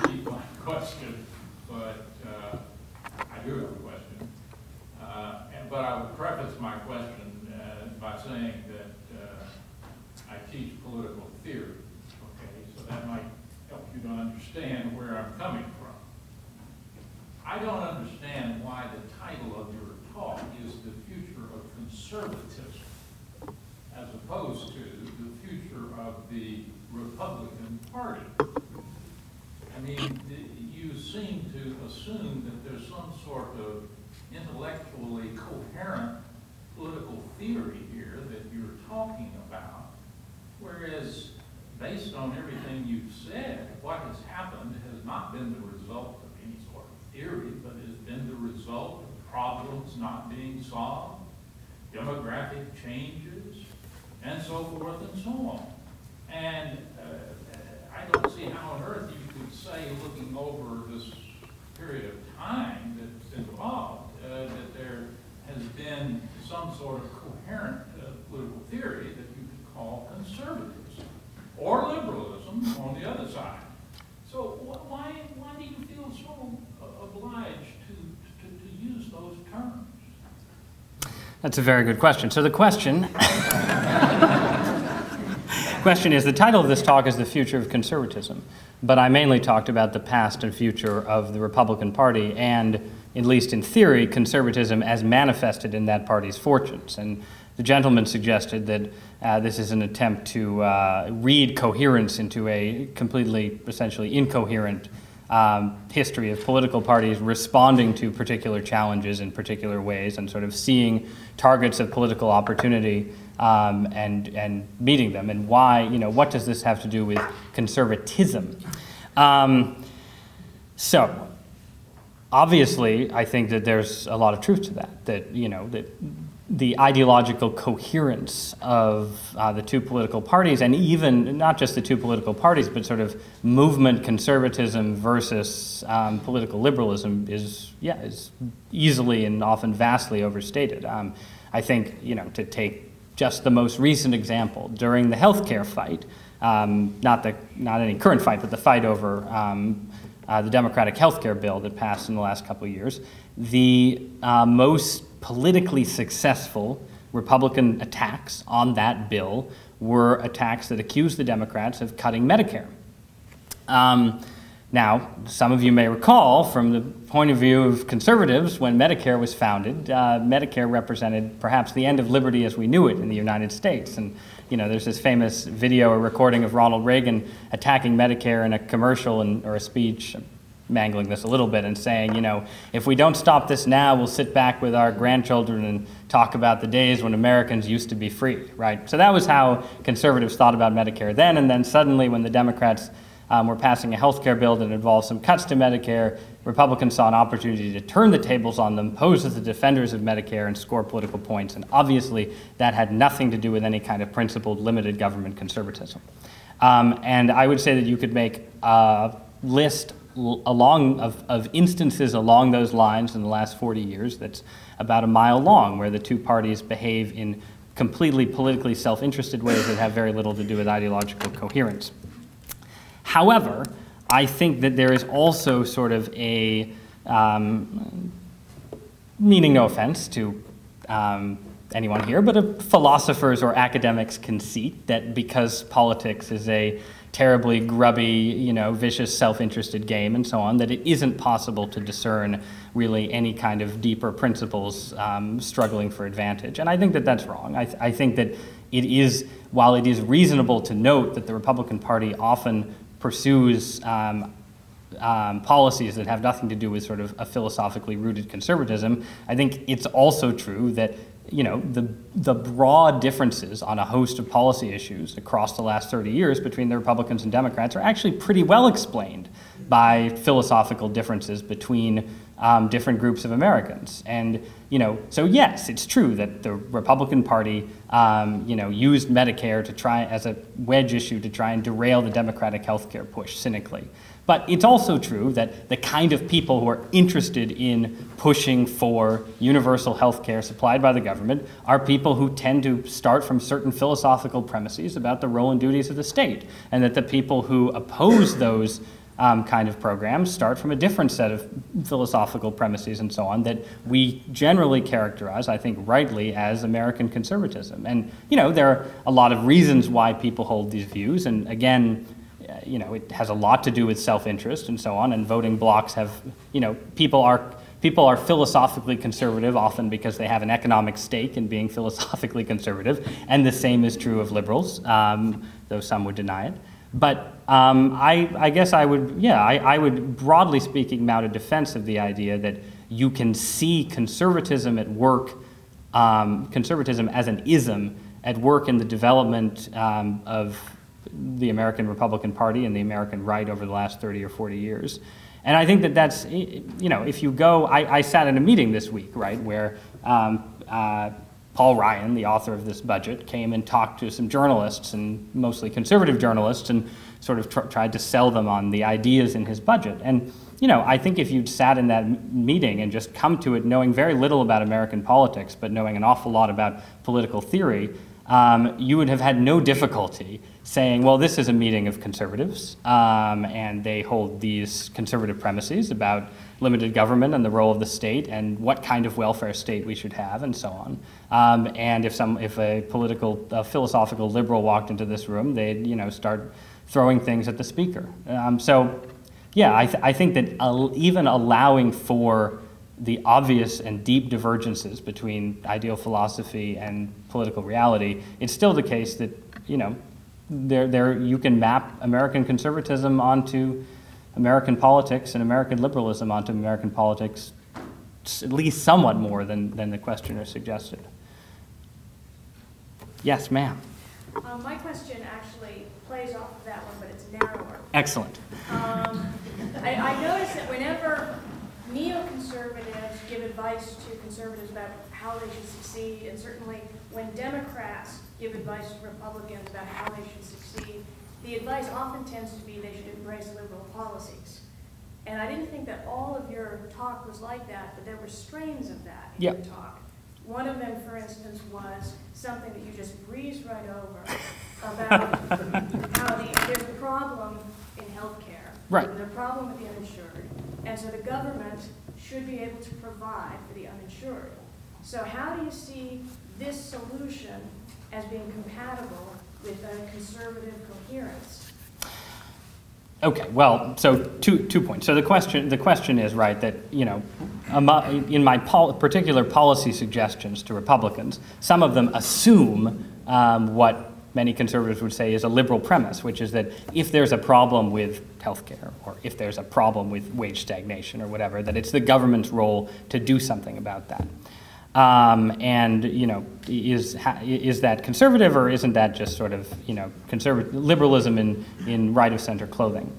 repeat my question, but I do have a question. But I would preface my question by saying that I teach political theory, okay? So that might help you to understand where I'm coming from. I don't understand why the title of your talk is The Future of Conservatism, as opposed to the future of the Republican Party. I mean, you seem to assume that there's some sort of intellectually coherent political theory here that you're talking about, whereas based on everything you've said, what has happened has not been the result of any sort of theory, but has been the result of problems not being solved, demographic changes, and so forth and so on. And I don't see how on earth you could say, looking over this period of time that's involved, that there has been some sort of coherent political theory that you could call conservatism, or liberalism on the other side. So why do you feel so obliged to use those terms? That's a very good question. So the question is, the title of this talk is The Future of Conservatism, but I mainly talked about the past and future of the Republican Party and, at least in theory, conservatism as manifested in that party's fortunes. And the gentleman suggested that this is an attempt to read coherence into a completely, essentially incoherent history of political parties responding to particular challenges in particular ways and sort of seeing targets of political opportunity and meeting them. And why, you know, what does this have to do with conservatism? So, obviously, I think that there's a lot of truth to that, you know, that the ideological coherence of the two political parties, and even not just the two political parties, but sort of movement conservatism versus political liberalism is easily and often vastly overstated. I think, to take just the most recent example, during the healthcare fight, not any current fight, but the fight over the Democratic healthcare bill that passed in the last couple of years, the most politically successful Republican attacks on that bill were attacks that accused the Democrats of cutting Medicare. Now, some of you may recall, from the point of view of conservatives, when Medicare was founded, Medicare represented perhaps the end of liberty as we knew it in the United States. And there's this famous video or recording of Ronald Reagan attacking Medicare in a commercial or a speech, mangling this a little bit, and saying, if we don't stop this now, we'll sit back with our grandchildren and talk about the days when Americans used to be free, right? So that was how conservatives thought about Medicare then, and then suddenly when the Democrats were passing a health care bill that involved some cuts to Medicare, Republicans saw an opportunity to turn the tables on them, pose as the defenders of Medicare, and score political points, and obviously that had nothing to do with any kind of principled limited government conservatism. And I would say that you could make a list of instances along those lines in the last 40 years that's about a mile long, where the two parties behave in completely politically self-interested ways that have very little to do with ideological coherence. However, I think that there is also sort of a, meaning no offense to anyone here, but a philosopher's or academic's conceit that because politics is a terribly grubby, vicious, self-interested game and so on, that it isn't possible to discern really any kind of deeper principles struggling for advantage. And I think that that's wrong. I think that it is, while it is reasonable to note that the Republican Party often pursues policies that have nothing to do with sort of a philosophically rooted conservatism, I think it's also true that the broad differences on a host of policy issues across the last 30 years between the Republicans and Democrats are actually pretty well explained by philosophical differences between different groups of Americans. And, so yes, it's true that the Republican Party, used Medicare to try as a wedge issue to try and derail the Democratic healthcare push cynically. But it's also true that the kind of people who are interested in pushing for universal health care supplied by the government are people who tend to start from certain philosophical premises about the role and duties of the state, and that the people who oppose those kind of programs start from a different set of philosophical premises and so on that we generally characterize, I think rightly, as American conservatism. And, there are a lot of reasons why people hold these views, and again, it has a lot to do with self-interest and so on, and voting blocs have, people are philosophically conservative often because they have an economic stake in being philosophically conservative, and the same is true of liberals, though some would deny it. But I guess I would, broadly speaking, mount a defense of the idea that you can see conservatism at work, conservatism as an ism at work in the development of the American Republican Party and the American right over the last 30 or 40 years. And I think that that's, if you go, I sat in a meeting this week, right, where Paul Ryan, the author of this budget, came and talked to some journalists, and mostly conservative journalists, and sort of tried to sell them on the ideas in his budget. And, I think if you'd sat in that meeting and just come to it knowing very little about American politics, but knowing an awful lot about political theory, you would have had no difficulty saying, well, this is a meeting of conservatives, and they hold these conservative premises about limited government and the role of the state and what kind of welfare state we should have and so on. And if a philosophical liberal walked into this room, they'd start throwing things at the speaker. So yeah, I think that even allowing for the obvious and deep divergences between ideal philosophy and political reality, it's still the case that, you can map American conservatism onto American politics and American liberalism onto American politics, at least somewhat more than the questioner suggested. Yes, ma'am. My question actually plays off of that one, but it's narrower. Excellent. I notice that whenever neoconservatives give advice to conservatives about how they should succeed, and certainly when Democrats give advice to Republicans about how they should succeed, the advice often tends to be they should embrace liberal policies. And I didn't think that all of your talk was like that, but there were strains of that in your talk. One of them, for instance, was something that you just breezed right over about how there's a problem in healthcare. Right. There's a problem with the uninsured. And so the government should be able to provide for the uninsured. So how do you see this solution as being compatible with a conservative coherence? Okay, well, so two points. So the question is, right, that, you know, in my particular policy suggestions to Republicans, some of them assume what many conservatives would say is a liberal premise, which is that if there's a problem with healthcare, or if there's a problem with wage stagnation or whatever, that it's the government's role to do something about that. And, you know, is that conservative, or isn't that just sort of, you know, liberalism in right-of-center clothing?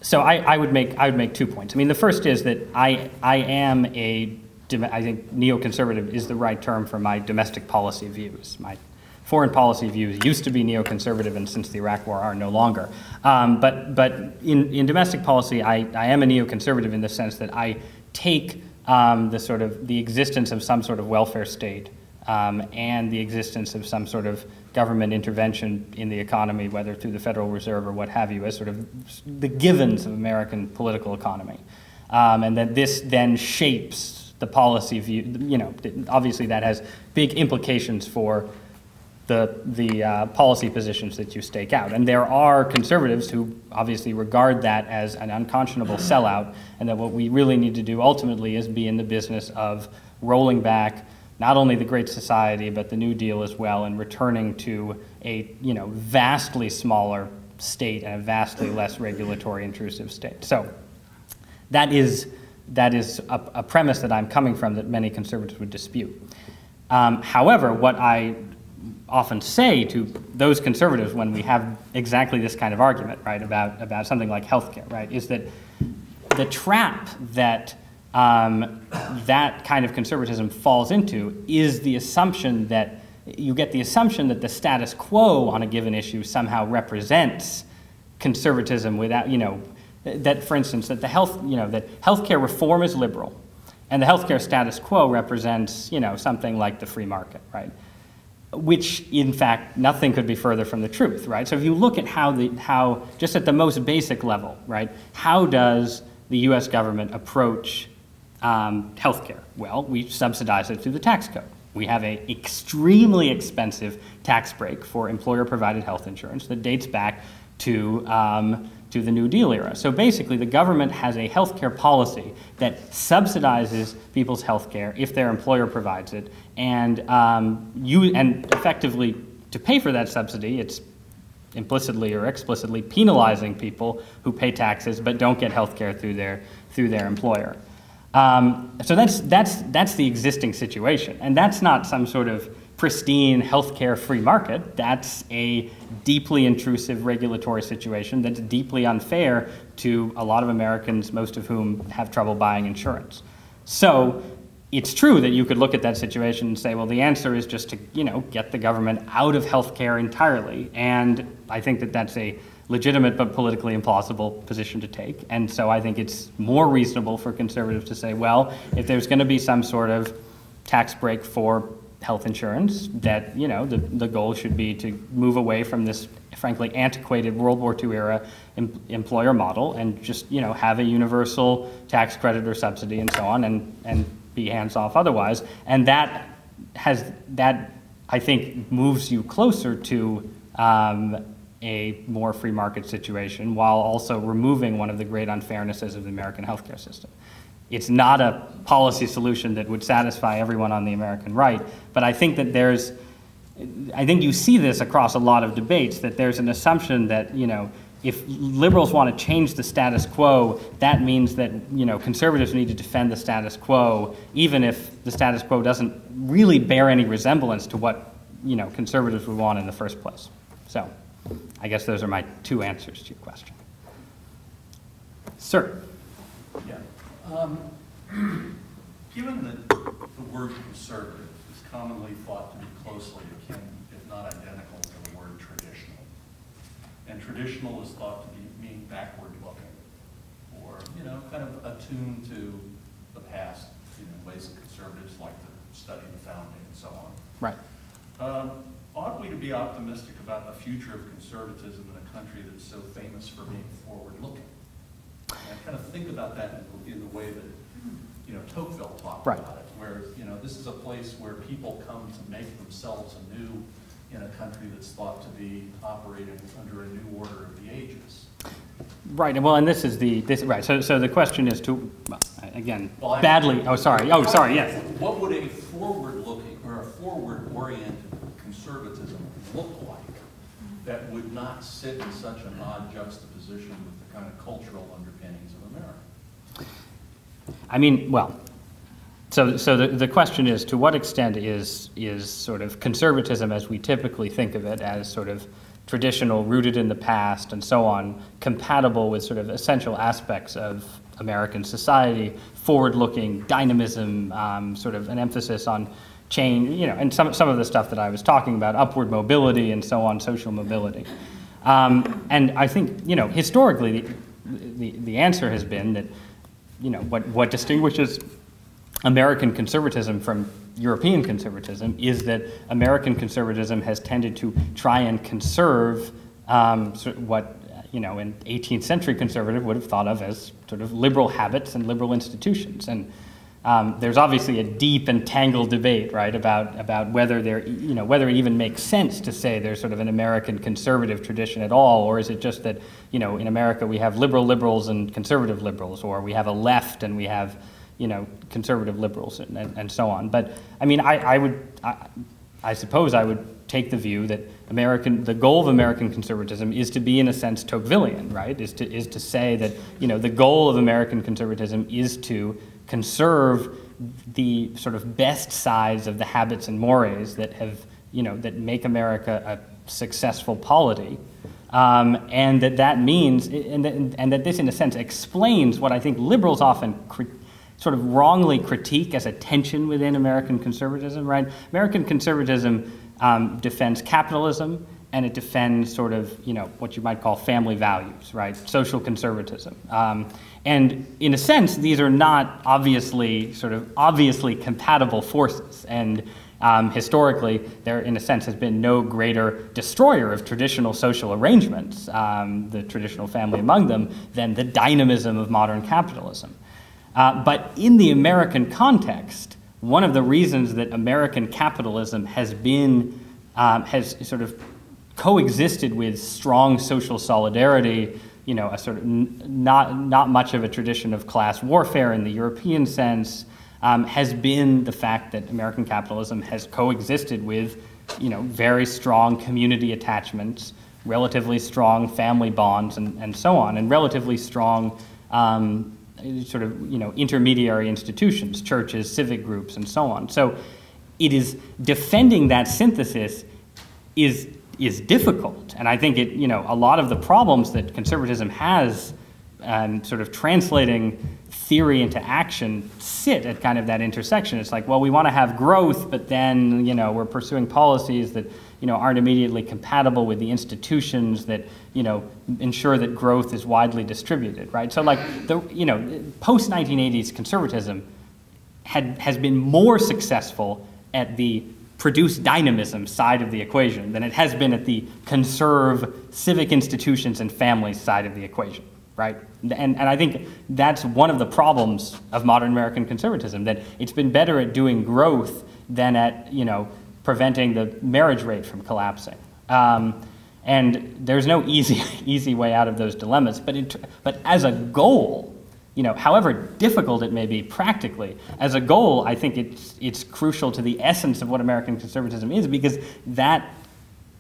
So I would make 2 points. I mean, the first is that I think neoconservative is the right term for my domestic policy views. My foreign policy views used to be neoconservative, and since the Iraq War are no longer. But in domestic policy, I am a neoconservative in the sense that I take the existence of some sort of welfare state and the existence of some sort of government intervention in the economy, whether through the Federal Reserve or what have you, as sort of the givens of American political economy. And that this then shapes the policy view. You know, obviously that has big implications for the policy positions that you stake out. And there are conservatives who obviously regard that as an unconscionable sellout, and that what we really need to do ultimately is be in the business of rolling back not only the Great Society, but the New Deal as well, and returning to a, you know, vastly smaller state and a vastly less regulatory intrusive state. So that is a premise that I'm coming from that many conservatives would dispute. However, what I often say to those conservatives when we have exactly this kind of argument, right, about something like healthcare, right, is that the trap that that kind of conservatism falls into is the assumption that you get the assumption that the status quo on a given issue somehow represents conservatism without, you know, that, for instance, that that healthcare reform is liberal, and the healthcare status quo represents, you know, something like the free market, right? Which, in fact, nothing could be further from the truth, right? So if you look at how just at the most basic level, right, how does the U.S. government approach healthcare? Well, we subsidize it through the tax code. We have an extremely expensive tax break for employer-provided health insurance that dates back to the New Deal era. So basically, the government has a healthcare policy that subsidizes people's healthcare if their employer provides it, and effectively, to pay for that subsidy, it's implicitly or explicitly penalizing people who pay taxes but don't get healthcare through their employer. So that's the existing situation, and that's not some sort of pristine healthcare free market. That's a deeply intrusive regulatory situation that's deeply unfair to a lot of Americans, most of whom have trouble buying insurance. So it's true that you could look at that situation and say, well, the answer is just to, you know, get the government out of healthcare entirely. And I think that that's a legitimate but politically implausible position to take. And so I think it's more reasonable for conservatives to say, well, if there's going to be some sort of tax break for health insurance, that, you know, the goal should be to move away from this frankly antiquated World War II era employer model and just, you know, have a universal tax credit or subsidy and so on, and be hands off otherwise. And that I think moves you closer to a more free market situation, while also removing one of the great unfairnesses of the American healthcare system. It's not a policy solution that would satisfy everyone on the American right, but I think that I think you see this across a lot of debates, that there's an assumption that, you know, if liberals want to change the status quo, that means that, you know, conservatives need to defend the status quo, even if the status quo doesn't really bear any resemblance to what, you know, conservatives would want in the first place. So I guess those are my two answers to your question. Sir? Yeah. Given that the word conservative is commonly thought to be closely akin, if not identical, to the word traditional, and traditional is thought to mean backward-looking, or kind of attuned to the past, ways that conservatives like to study the founding and so on. Right. Ought we to be optimistic about the future of conservatism in a country that's so famous for being forward-looking? And I kind of think about that in the way that Tocqueville talked about it, where this is a place where people come to make themselves anew in a country that's thought to be operating under a new order of the ages. Right. Well, and this is right. So the question is badly. Oh, sorry. Oh, sorry. Yes. What would a forward-looking or a forward-oriented conservatism look like that would not sit in such an odd juxtaposition with the kind of cultural underpinnings of America? I mean, well, so the question is, to what extent is sort of conservatism as we typically think of it, as sort of traditional, rooted in the past, and so on, compatible with sort of essential aspects of American society, forward-looking, dynamism, sort of an emphasis on change, and some of the stuff that I was talking about, upward mobility and so on, social mobility. And I think, historically, the answer has been that, what distinguishes American conservatism from European conservatism is that American conservatism has tended to try and conserve what, an 18th century conservative would have thought of as sort of liberal habits and liberal institutions. And there's obviously a deep and tangled debate, right, about whether whether it even makes sense to say there's sort of an American conservative tradition at all, or is it just that, in America we have liberal liberals and conservative liberals, or we have a left and we have, conservative liberals and so on. But I mean, I suppose I would take the view that the goal of American conservatism is to be, in a sense, Tocquevillian, right? Is to say that, the goal of American conservatism is to conserve the sort of best sides of the habits and mores that have, that make America a successful polity, and that means, and that this, in a sense, explains what I think liberals often sort of wrongly critique as a tension within American conservatism, right? American conservatism defends capitalism, and it defends sort of, what you might call family values, right? Social conservatism. And in a sense, these are not obviously compatible forces. And historically, there, in a sense, has been no greater destroyer of traditional social arrangements, the traditional family among them, than the dynamism of modern capitalism. But in the American context, one of the reasons that American capitalism has sort of coexisted with strong social solidarity, a sort of not much of a tradition of class warfare in the European sense, has been the fact that American capitalism has coexisted with, very strong community attachments, relatively strong family bonds, and so on, and relatively strong sort of, intermediary institutions, churches, civic groups, and so on. So it is defending that synthesis is difficult. And I think a lot of the problems that conservatism has sort of translating theory into action sit at kind of that intersection. It's like, well, we want to have growth, but then, we're pursuing policies that, aren't immediately compatible with the institutions that, ensure that growth is widely distributed, right? So like the, post-1980s conservatism has been more successful at the produce dynamism side of the equation than it has been at the conserve civic institutions and families side of the equation, right? And I think that's one of the problems of modern American conservatism, that it's been better at doing growth than at, preventing the marriage rate from collapsing. And there's no easy way out of those dilemmas, but as a goal, however difficult it may be practically, as a goal, I think it's crucial to the essence of what American conservatism is, because that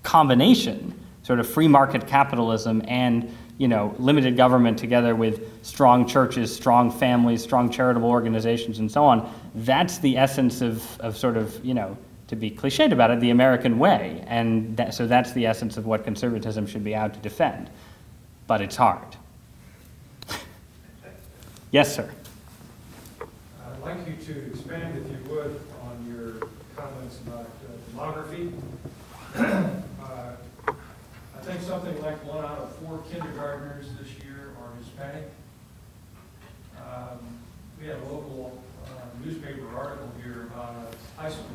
combination, sort of free market capitalism and limited government together with strong churches, strong families, strong charitable organizations, and so on, that's the essence of sort of, to be cliched about it, the American way. And so that's the essence of what conservatism should be out to defend. But it's hard. Yes, sir. like you to expand, if you would, on your comments about demography. I think something like 1 out of 4 kindergartners this year are Hispanic. We had a local newspaper article here about a high school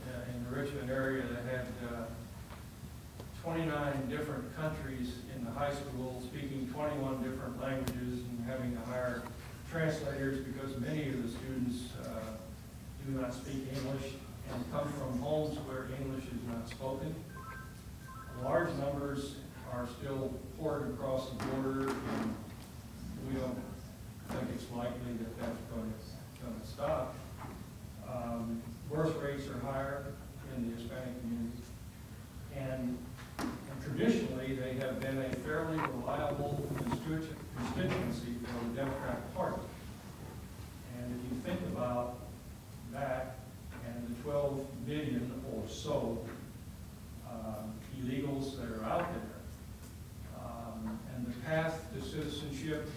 in the Richmond area that had 29 different countries in the high school, speaking 21 different languages and having to hire translators because many of the students do not speak English and come from homes where English is not spoken. Large numbers are still poured across the border, and we don't think it's likely that that's going to stop. Birth rates are higher in the Hispanic community, and traditionally they have been a fairly reliable constituency for the Democratic Party. And if you think about that and the 12 million or so illegals that are out there, and the path to citizenship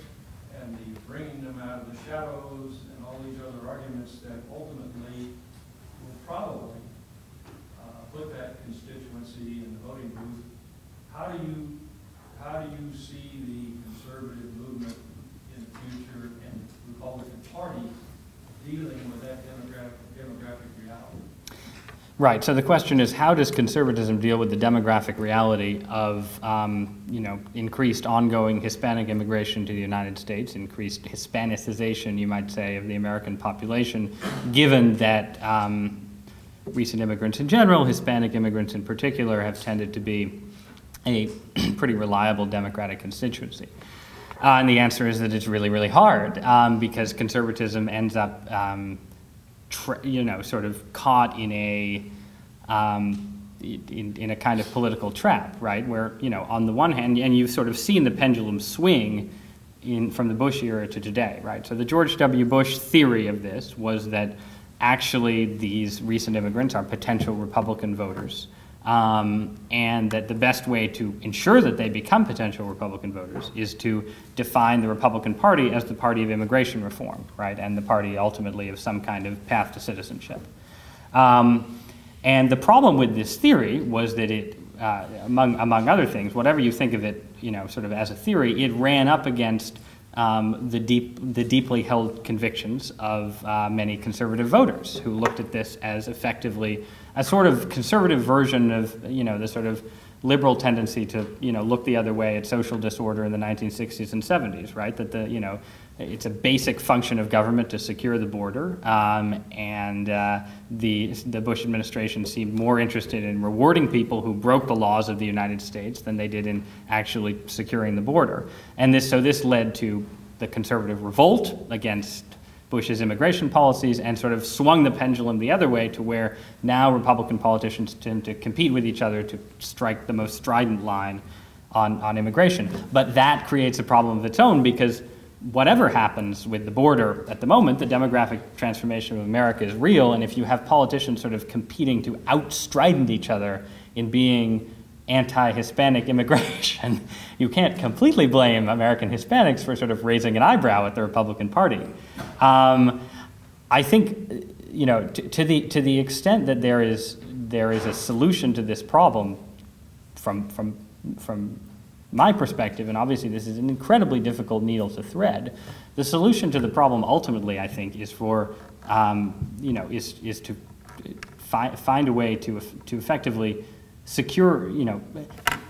and the bringing them out of the shadows and all these other arguments that ultimately will probably put that constituency in the voting booth. How do you see the conservative movement in the future and the Republican Party dealing with that demographic reality? Right. So the question is, how does conservatism deal with the demographic reality of, increased ongoing Hispanic immigration to the United States, increased Hispanicization, you might say, of the American population, given that recent immigrants in general, Hispanic immigrants in particular, have tended to be a pretty reliable Democratic constituency? And the answer is that it's really, really hard because conservatism ends up sort of caught in a in a kind of political trap, right? Where, on the one hand, and you've sort of seen the pendulum swing from the Bush era to today, right? So the George W. Bush theory of this was that actually these recent immigrants are potential Republican voters, and that the best way to ensure that they become potential Republican voters is to define the Republican Party as the party of immigration reform, right, and the party ultimately of some kind of path to citizenship. And the problem with this theory was that it, among other things, whatever you think of it, sort of as a theory, it ran up against the deeply held convictions of many conservative voters who looked at this as effectively a sort of conservative version of, the sort of liberal tendency to, look the other way at social disorder in the 1960s and 70s, right? That it's a basic function of government to secure the border, and the Bush administration seemed more interested in rewarding people who broke the laws of the United States than they did in actually securing the border. And this led to the conservative revolt against Bush's immigration policies and sort of swung the pendulum the other way to where now Republican politicians tend to compete with each other to strike the most strident line on immigration. But that creates a problem of its own because whatever happens with the border at the moment, the demographic transformation of America is real, and if you have politicians sort of competing to outstrident each other in being anti-Hispanic immigration, you can't completely blame American Hispanics for sort of raising an eyebrow at the Republican Party. I think, to the extent that there is a solution to this problem from my perspective, and obviously this is an incredibly difficult needle to thread, the solution to the problem ultimately, I think, is for, is to find a way to effectively secure,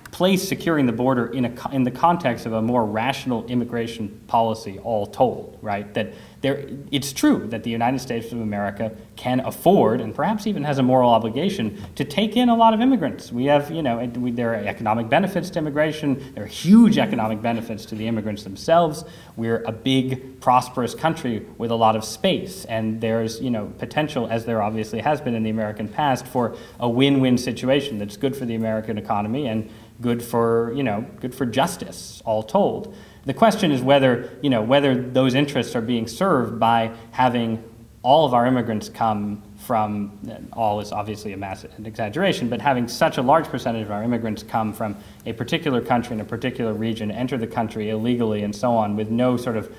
place securing the border in the context of a more rational immigration policy, all told, right? That it's true that the United States of America can afford, and perhaps even has a moral obligation, to take in a lot of immigrants. We have, there are economic benefits to immigration. There are huge economic benefits to the immigrants themselves. We're a big, prosperous country with a lot of space, and there's, potential, as there obviously has been in the American past, for a win-win situation that's good for the American economy and good for, good for justice, all told. The question is whether, whether those interests are being served by having all of our immigrants come from, all is obviously an exaggeration, but having such a large percentage of our immigrants come from a particular country in a particular region, enter the country illegally and so on, with no sort of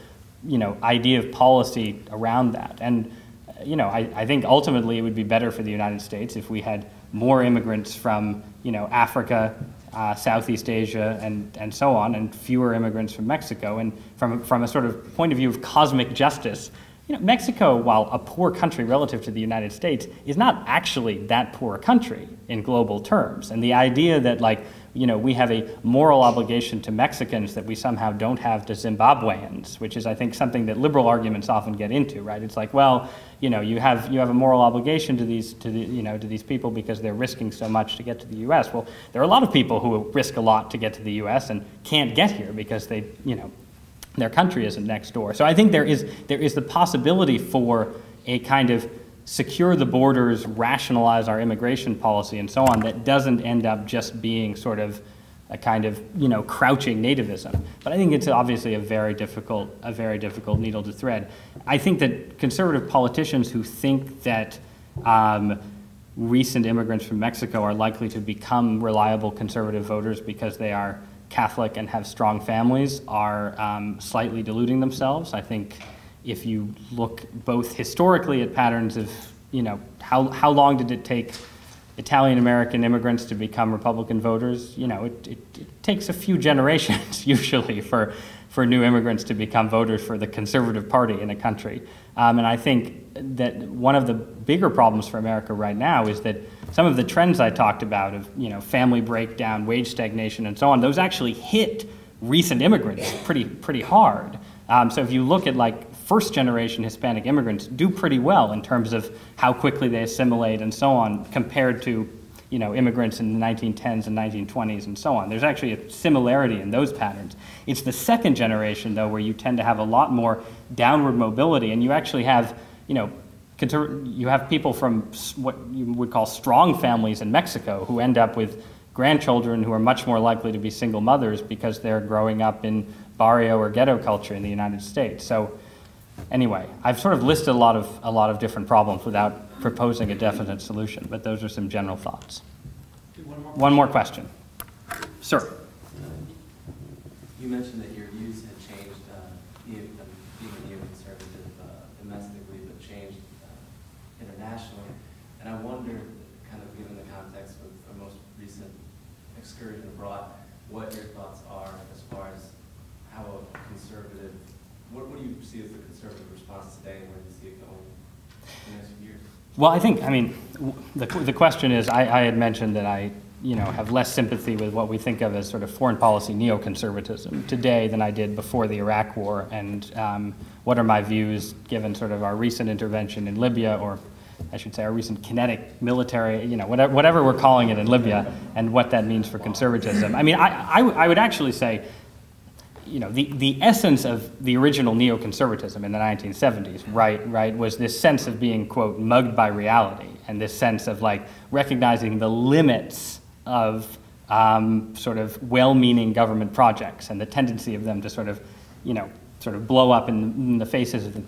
idea of policy around that. And I think ultimately it would be better for the United States if we had more immigrants from Africa, Southeast Asia, and so on, and fewer immigrants from Mexico. And from a sort of point of view of cosmic justice, Mexico, while a poor country relative to the United States, is not actually that poor a country in global terms. And the idea that we have a moral obligation to Mexicans that we somehow don't have to Zimbabweans, which is, I think, something that liberal arguments often get into, right? It's like, well, you have a moral obligation to these people because they're risking so much to get to the U.S. Well, there are a lot of people who risk a lot to get to the U.S. and can't get here because their country isn't next door. So I think there is the possibility for a kind of secure the borders, rationalize our immigration policy, and so on, that doesn't end up just being sort of a kind of crouching nativism. But I think it's obviously a very difficult needle to thread. I think that conservative politicians who think that recent immigrants from Mexico are likely to become reliable conservative voters because they are Catholic and have strong families are slightly deluding themselves. I think if you look both historically at patterns of, how long did it take Italian-American immigrants to become Republican voters? It takes a few generations usually for new immigrants to become voters for the conservative party in a country. And I think that one of the bigger problems for America right now is that some of the trends I talked about of, family breakdown, wage stagnation, and so on, those actually hit recent immigrants pretty hard. So if you look at first-generation Hispanic immigrants do pretty well in terms of how quickly they assimilate and so on compared to, immigrants in the 1910s and 1920s and so on. There's actually a similarity in those patterns. It's the second generation, though, where you tend to have a lot more downward mobility, and you actually have, you have people from what you would call strong families in Mexico who end up with grandchildren who are much more likely to be single mothers because they're growing up in barrio or ghetto culture in the United States. So anyway, I've sort of listed a lot of different problems without proposing a definite solution, but those are some general thoughts. One more question. Sir. You mentioned that your views had changed, being a neoconservative domestically, but changed internationally. And I wonder, kind of given the context of our most recent excursion abroad, what your thoughts are as far as how a conservative, what do you see as the conservative response today, and where do you see it going in the next few years? Well, I think, the question is, I had mentioned that I, have less sympathy with what we think of as sort of foreign policy neoconservatism today than I did before the Iraq War, and what are my views given sort of our recent intervention in Libya, or I should say our recent kinetic military, whatever we're calling it in Libya, and what that means for conservatism. I would actually say, the essence of the original neoconservatism in the 1970s, right, was this sense of being, quote, mugged by reality, and this sense of recognizing the limits of sort of well-meaning government projects and the tendency of them to sort of blow up in the faces of the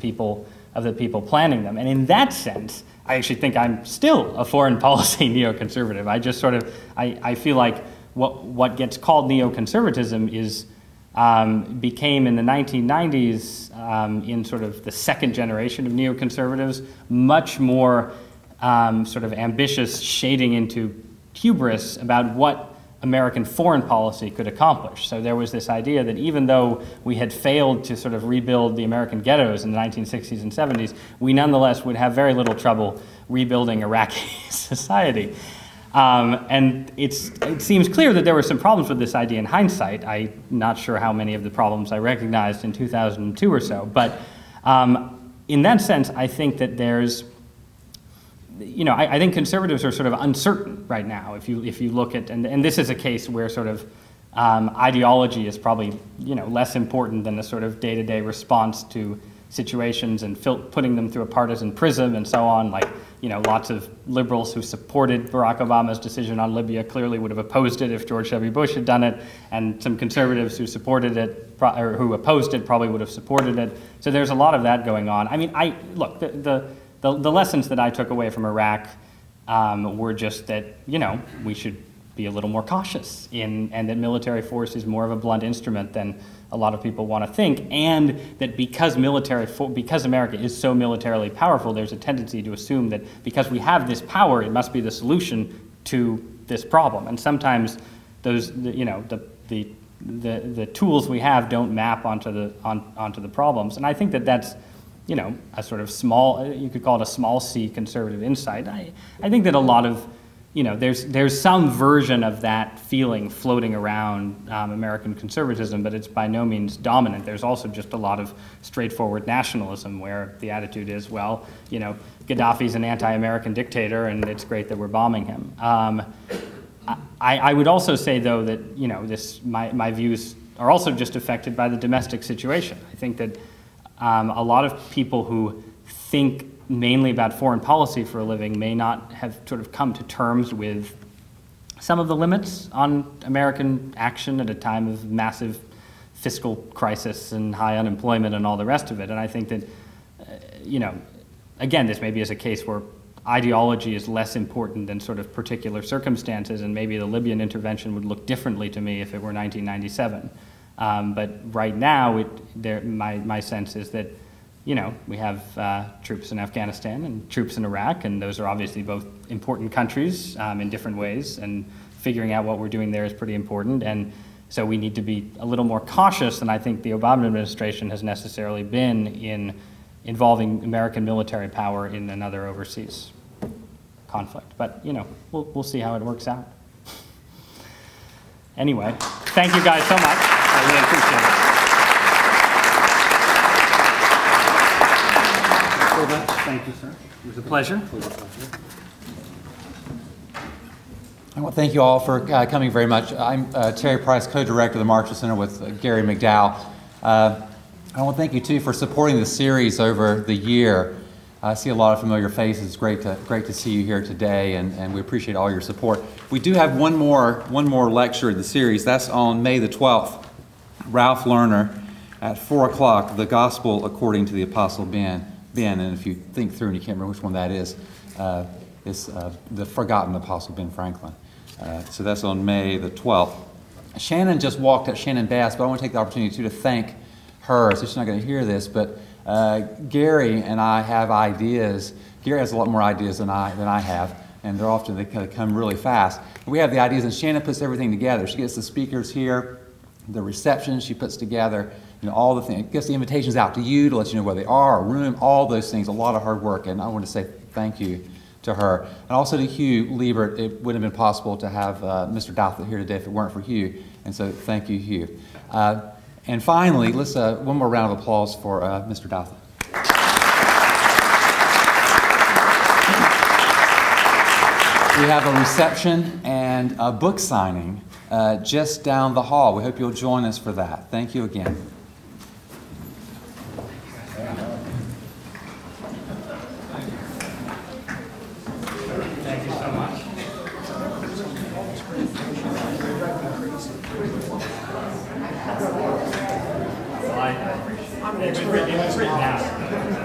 people planning them. And in that sense, I actually think I'm still a foreign policy neoconservative. I just sort of, I feel like what gets called neoconservatism is became in the 1990s, in sort of the second generation of neoconservatives, much more sort of ambitious shading into hubris about what American foreign policy could accomplish. So there was this idea that even though we had failed to sort of rebuild the American ghettos in the 1960s and 70s, we nonetheless would have very little trouble rebuilding Iraqi society. And it seems clear that there were some problems with this idea in hindsight. I'm not sure how many of the problems I recognized in 2002 or so. But in that sense, I think that there's, I think conservatives are sort of uncertain right now. If you look at, and this is a case where sort of ideology is probably, less important than the sort of day-to-day response to situations and putting them through a partisan prism and so on. Lots of liberals who supported Barack Obama's decision on Libya clearly would have opposed it if George W. Bush had done it, and some conservatives who supported it, or who opposed it, probably would have supported it. So there's a lot of that going on. Look, the lessons that I took away from Iraq were just that, we should be a little more cautious and that military force is more of a blunt instrument than a lot of people want to think, and that because America is so militarily powerful, there's a tendency to assume that because we have this power, it must be the solution to this problem. And sometimes those, the tools we have don't map onto the problems. And I think that that's, a sort of small, you could call it a small c conservative insight. I think that a lot of, there's some version of that feeling floating around American conservatism, but it's by no means dominant. There's also just a lot of straightforward nationalism where the attitude is, well, Gaddafi's an anti-American dictator and it's great that we're bombing him. I would also say, though, that my views are also just affected by the domestic situation. I think that a lot of people who think mainly about foreign policy for a living may not have sort of come to terms with some of the limits on American action at a time of massive fiscal crisis and high unemployment and all the rest of it. And I think that, again, this maybe is a case where ideology is less important than sort of particular circumstances, and maybe the Libyan intervention would look differently to me if it were 1997. But right now, my sense is that we have troops in Afghanistan and troops in Iraq, and those are obviously both important countries in different ways, and figuring out what we're doing there is pretty important. And so we need to be a little more cautious than I think the Obama administration has necessarily been in involving American military power in another overseas conflict. But, we'll see how it works out. Anyway, thank you guys so much. I really appreciate it. Thank you, sir. It was a pleasure. I want to thank you all for coming very much. I'm Terry Price, co-director of the Marshall Center with Gary McDowell. I want to thank you, too, for supporting the series over the year. I see a lot of familiar faces. Great to see you here today, and we appreciate all your support. We do have one more lecture in the series. That's on May the 12th. Ralph Lerner at 4 o'clock, The Gospel According to the Apostle Ben. And if you think through and you can't remember which one that is, it's The Forgotten Apostle Ben Franklin. So that's on May the 12th. Shannon just walked up, Shannon Bass, but I want to take the opportunity to thank her. So she's not going to hear this, but Gary and I have ideas. Gary has a lot more ideas than I have, and they kind of come really fast. We have the ideas, and Shannon puts everything together. She gets the speakers here, the reception she puts together, all the things, gets the invitations out to you to let you know where they are, a room, all those things, a lot of hard work, and I want to say thank you to her. And also to Hugh Liebert. It wouldn't have been possible to have Mr. Douthat here today if it weren't for Hugh, and so thank you, Hugh. And finally, let's one more round of applause for Mr. Douthat. We have a reception and a book signing just down the hall. We hope you'll join us for that. Thank you again. Thank you so much. Well, I appreciate it. It was written out.